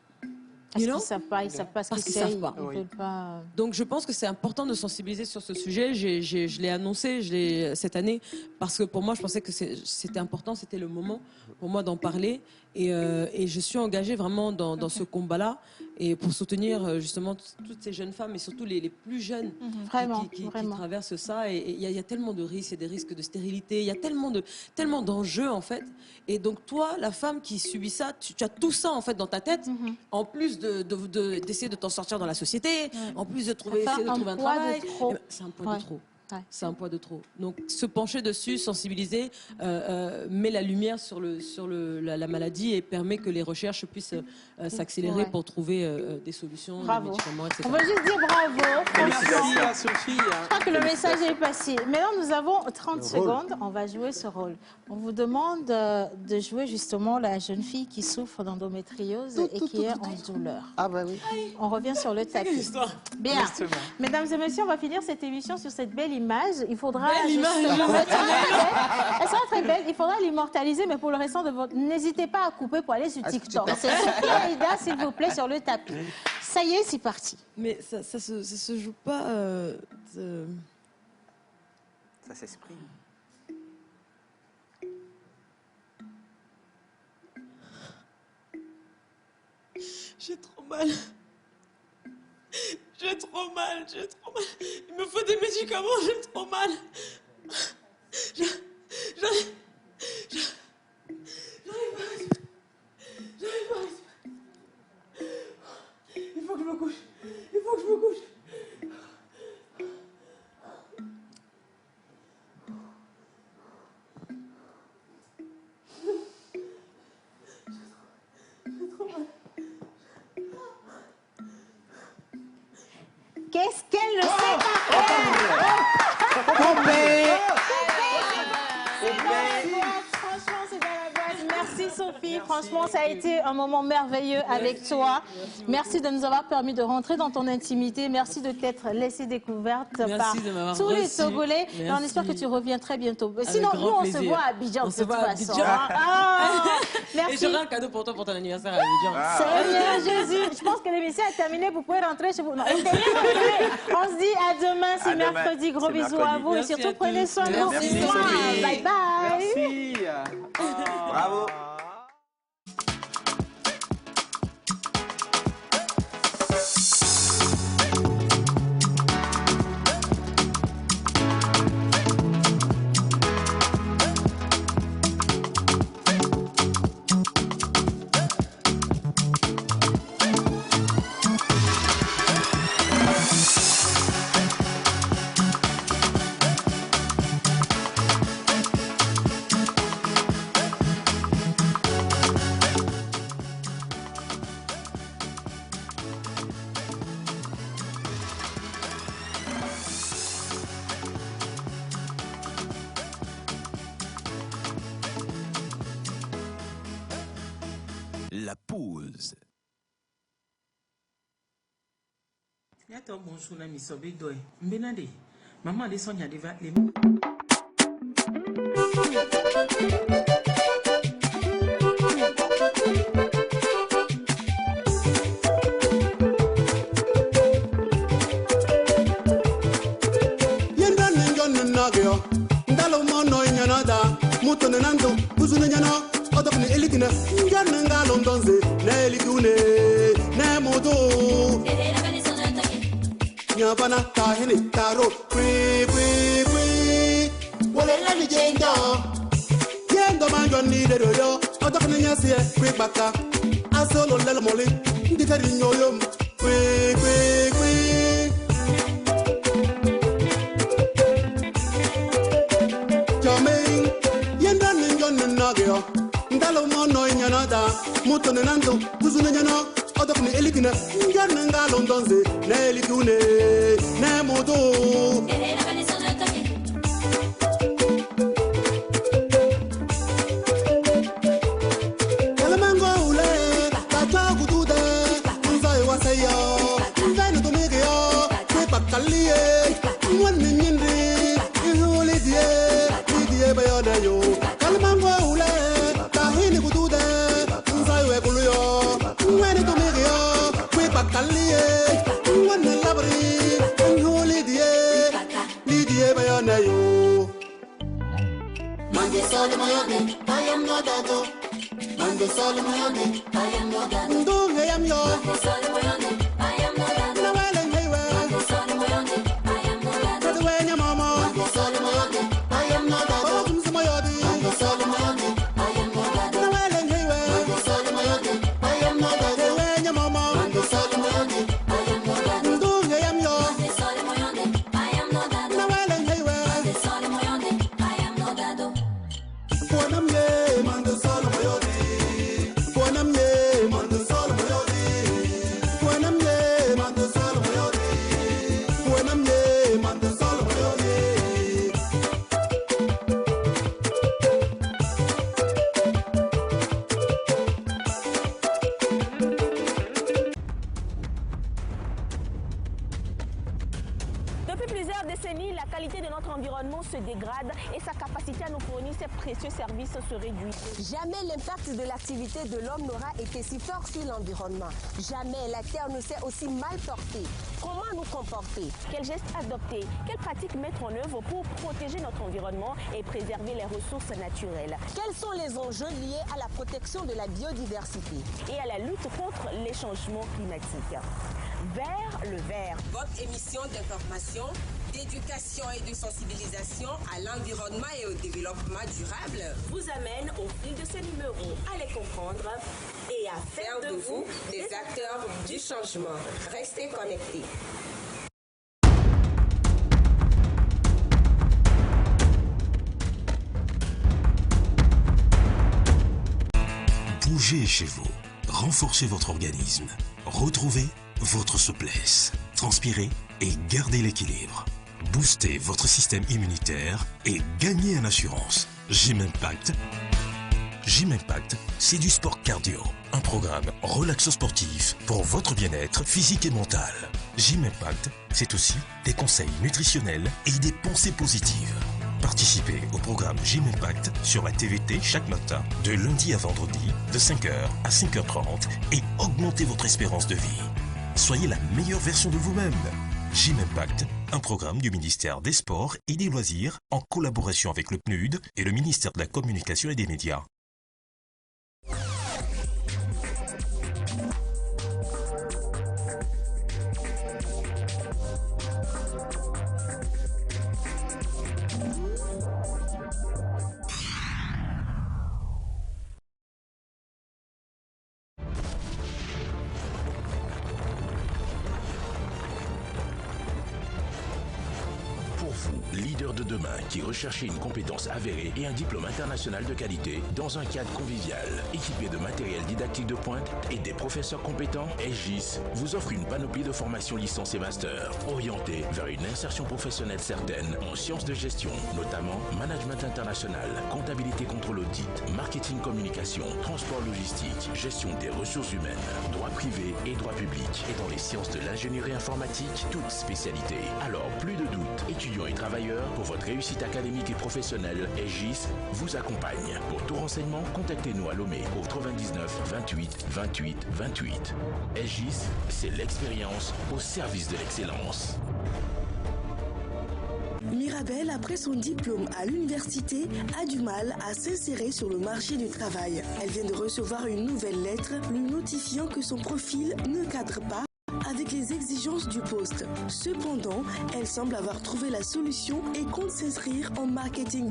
Parce qu'ils ne savent pas, ils savent pas ce Parce qu'ils qu'ils savent pas. Ils veulent pas. Donc je pense que c'est important de sensibiliser sur ce sujet. Je l'ai annoncé cette année parce que pour moi, je pensais que c'était important, c'était le moment pour moi d'en parler. Et je suis engagée vraiment dans ce combat-là et pour soutenir justement toutes ces jeunes femmes et surtout les plus jeunes qui traversent ça. Et il y a tellement de risques, il y a des risques de stérilité, il y a tellement d'enjeux en fait. Et donc toi, la femme qui subit ça, tu as tout ça en fait dans ta tête, en plus d'essayer de t'en sortir dans la société, en plus de essayer de trouver un travail. C'est un poids de trop. C'est un poids de trop. Donc se pencher dessus, sensibiliser, met la lumière sur la maladie et permet que les recherches puissent s'accélérer pour trouver des solutions, des médicaments, etc. On va juste dire bravo. Merci à Sophie. Je crois que le message est passé. Maintenant, nous avons 30 secondes. On va jouer ce rôle. On vous demande de jouer justement la jeune fille qui souffre d'endométriose et qui est en douleur. Ah bah oui. On revient sur le tapis. Bien. Mesdames et messieurs, on va finir cette émission sur cette belle image. Il faudra justement mettre elle sera très belle. Il faudra l'immortaliser, mais pour le restant de votre... N'hésitez pas à couper pour aller sur TikTok. C'est Sophie Aïda, s'il vous plaît, sur le tapis. Ça y est, c'est parti. Mais ça se joue pas... Ça s'exprime. J'ai trop mal. J'ai trop mal. Il me faut des médicaments, j'ai trop mal. J'arrive pas à respirer. Il faut que je me couche. J'ai trop mal. Qu'est-ce qu'elle ne sait pas faire? Franchement, c'est dans la boîte. Merci Sophie. Franchement, ça a été un moment merveilleux avec toi. Merci de nous avoir permis de rentrer dans ton intimité. Merci de t'être laissée découverte par tous les Togolais. Et on espère que tu reviens très bientôt. Sinon, nous, on se voit à Abidjan de toute façon. Merci. Et j'aurai un cadeau pour toi pour ton anniversaire à Abidjan. Seigneur Jésus. Je pense que l'émission est terminée. Vous pouvez rentrer chez vous. Non, on se dit à demain, c'est mercredi. Gros bisous à vous. Et surtout, prenez soin de vous. Bye bye. Merci. Bravo. Yato bonsuna misobe doy. Mbenade. Maman de sonya de va les. Yenda ninjon nagyo. Ndalo mono nyanada. Muto nanando. Kuzuna nyana. Odok ni elikina. Njan ngalo ndonze. Na elikune. Na modo. Nyabana tahini taro. Kwi. Wale lani jenda. Yendo manjon ni de yo. Odok ni nyasiye. Kwi baka. Asolo lelo moli. Ndikari nyoyom. Kwi. Jamin. Yenda ninjon nagyo. Ndalo mono nyanada. Muto nanando. Kuzuna nyana. Odok ni elikina. Njan ngalo ndonze. Na elikune. Na modo. Kalamango ule. Tata gudude. Nzai wasayo. Nzai tumigyo. Kwepa kalie. Mwani nyindi. Ihuli die bayona yo. Kalamango ule. Tahini gudude. Nzai wekuluyo. Mwani tumigyo. Kwepa kalie. Mwani labri. Ihuli die bayona yo. Mande solo moyode, I am not a do. Mande solo moyode, I am not a do. Ndung hey am yo. Mande solo moyode, I am not a do. Nawele hey we. Mande solo moyode, I am not a do. Kadu we nyamama. Mande solo moyode, I am not a do. Otum sumo yodi. Mande solo moyode, I am not a do. Nawele hey we. Mande solo moyode, I am not a do. Kadu we nyamama. Mande solo moyode, I am not a do. Ndung hey am yo. Mande solo moyode, I am not a do. Nawele hey we. Mande solo moyode, I am not a do. Kwanam ye. Mande solo moyodi. Kwanam ye. Mande solo moyodi. Kwanam ye. Mande solo moyodi. Kwanam ye. Mande solo moyodi. Depuis plusieurs décennies, la qualité de notre environnement se dégrade et sa capacité à nous fournir ces précieux services se réduit. Jamais l'impact de l'activité de l'homme n'aura été si fort sur l'environnement. Jamais la Terre ne s'est aussi mal portée. Comment nous comporter? Quels gestes adopter? Quelles pratiques mettre en œuvre pour protéger notre environnement et préserver les ressources naturelles? Quels sont les enjeux liés à la protection de la biodiversité et à la lutte contre les changements climatiques? Vers le vert. Votre émission d'information, d'éducation et de sensibilisation à l'environnement et au développement durable vous amène au fil de ces numéros à les comprendre et à faire de vous des acteurs du changement. Restez connectés. Bougez chez vous, renforcez votre organisme, retrouvez votre souplesse, transpirez et gardez l'équilibre. Boostez votre système immunitaire et gagnez en assurance. Gym Impact. Gym Impact, c'est du sport cardio, un programme relaxo-sportif pour votre bien-être physique et mental. Gym Impact, c'est aussi des conseils nutritionnels et des pensées positives. Participez au programme Gym Impact sur la TVT chaque matin, de lundi à vendredi, de 5h à 5h30 et augmentez votre espérance de vie. Soyez la meilleure version de vous-même. Gym Impact, un programme du ministère des Sports et des Loisirs en collaboration avec le PNUD et le ministère de la Communication et des Médias. Pour vous, leader de demain qui recherchait une compétence avérée et un diplôme international de qualité dans un cadre convivial. Équipé de matériel didactique de pointe et des professeurs compétents, SGIS vous offre une panoplie de formations licence et master, orientée vers une insertion professionnelle certaine en sciences de gestion, notamment management international, comptabilité contre l'audit, marketing communication, transport logistique, gestion des ressources humaines, droit privé et droit public. Et dans les sciences de l'ingénierie informatique, toutes spécialités. Alors, plus de doute, étudiants et travailleurs, pour votre réussite académique et professionnelle, SGIS vous accompagne. Pour tout renseignement, contactez-nous à Lomé au 99 28 28 28. SGIS, c'est l'expérience au service de l'excellence. Mirabel, après son diplôme à l'université, a du mal à s'insérer sur le marché du travail. Elle vient de recevoir une nouvelle lettre lui notifiant que son profil ne cadre pas avec les exigences du poste. Cependant, elle semble avoir trouvé la solution et compte s'inscrire en marketing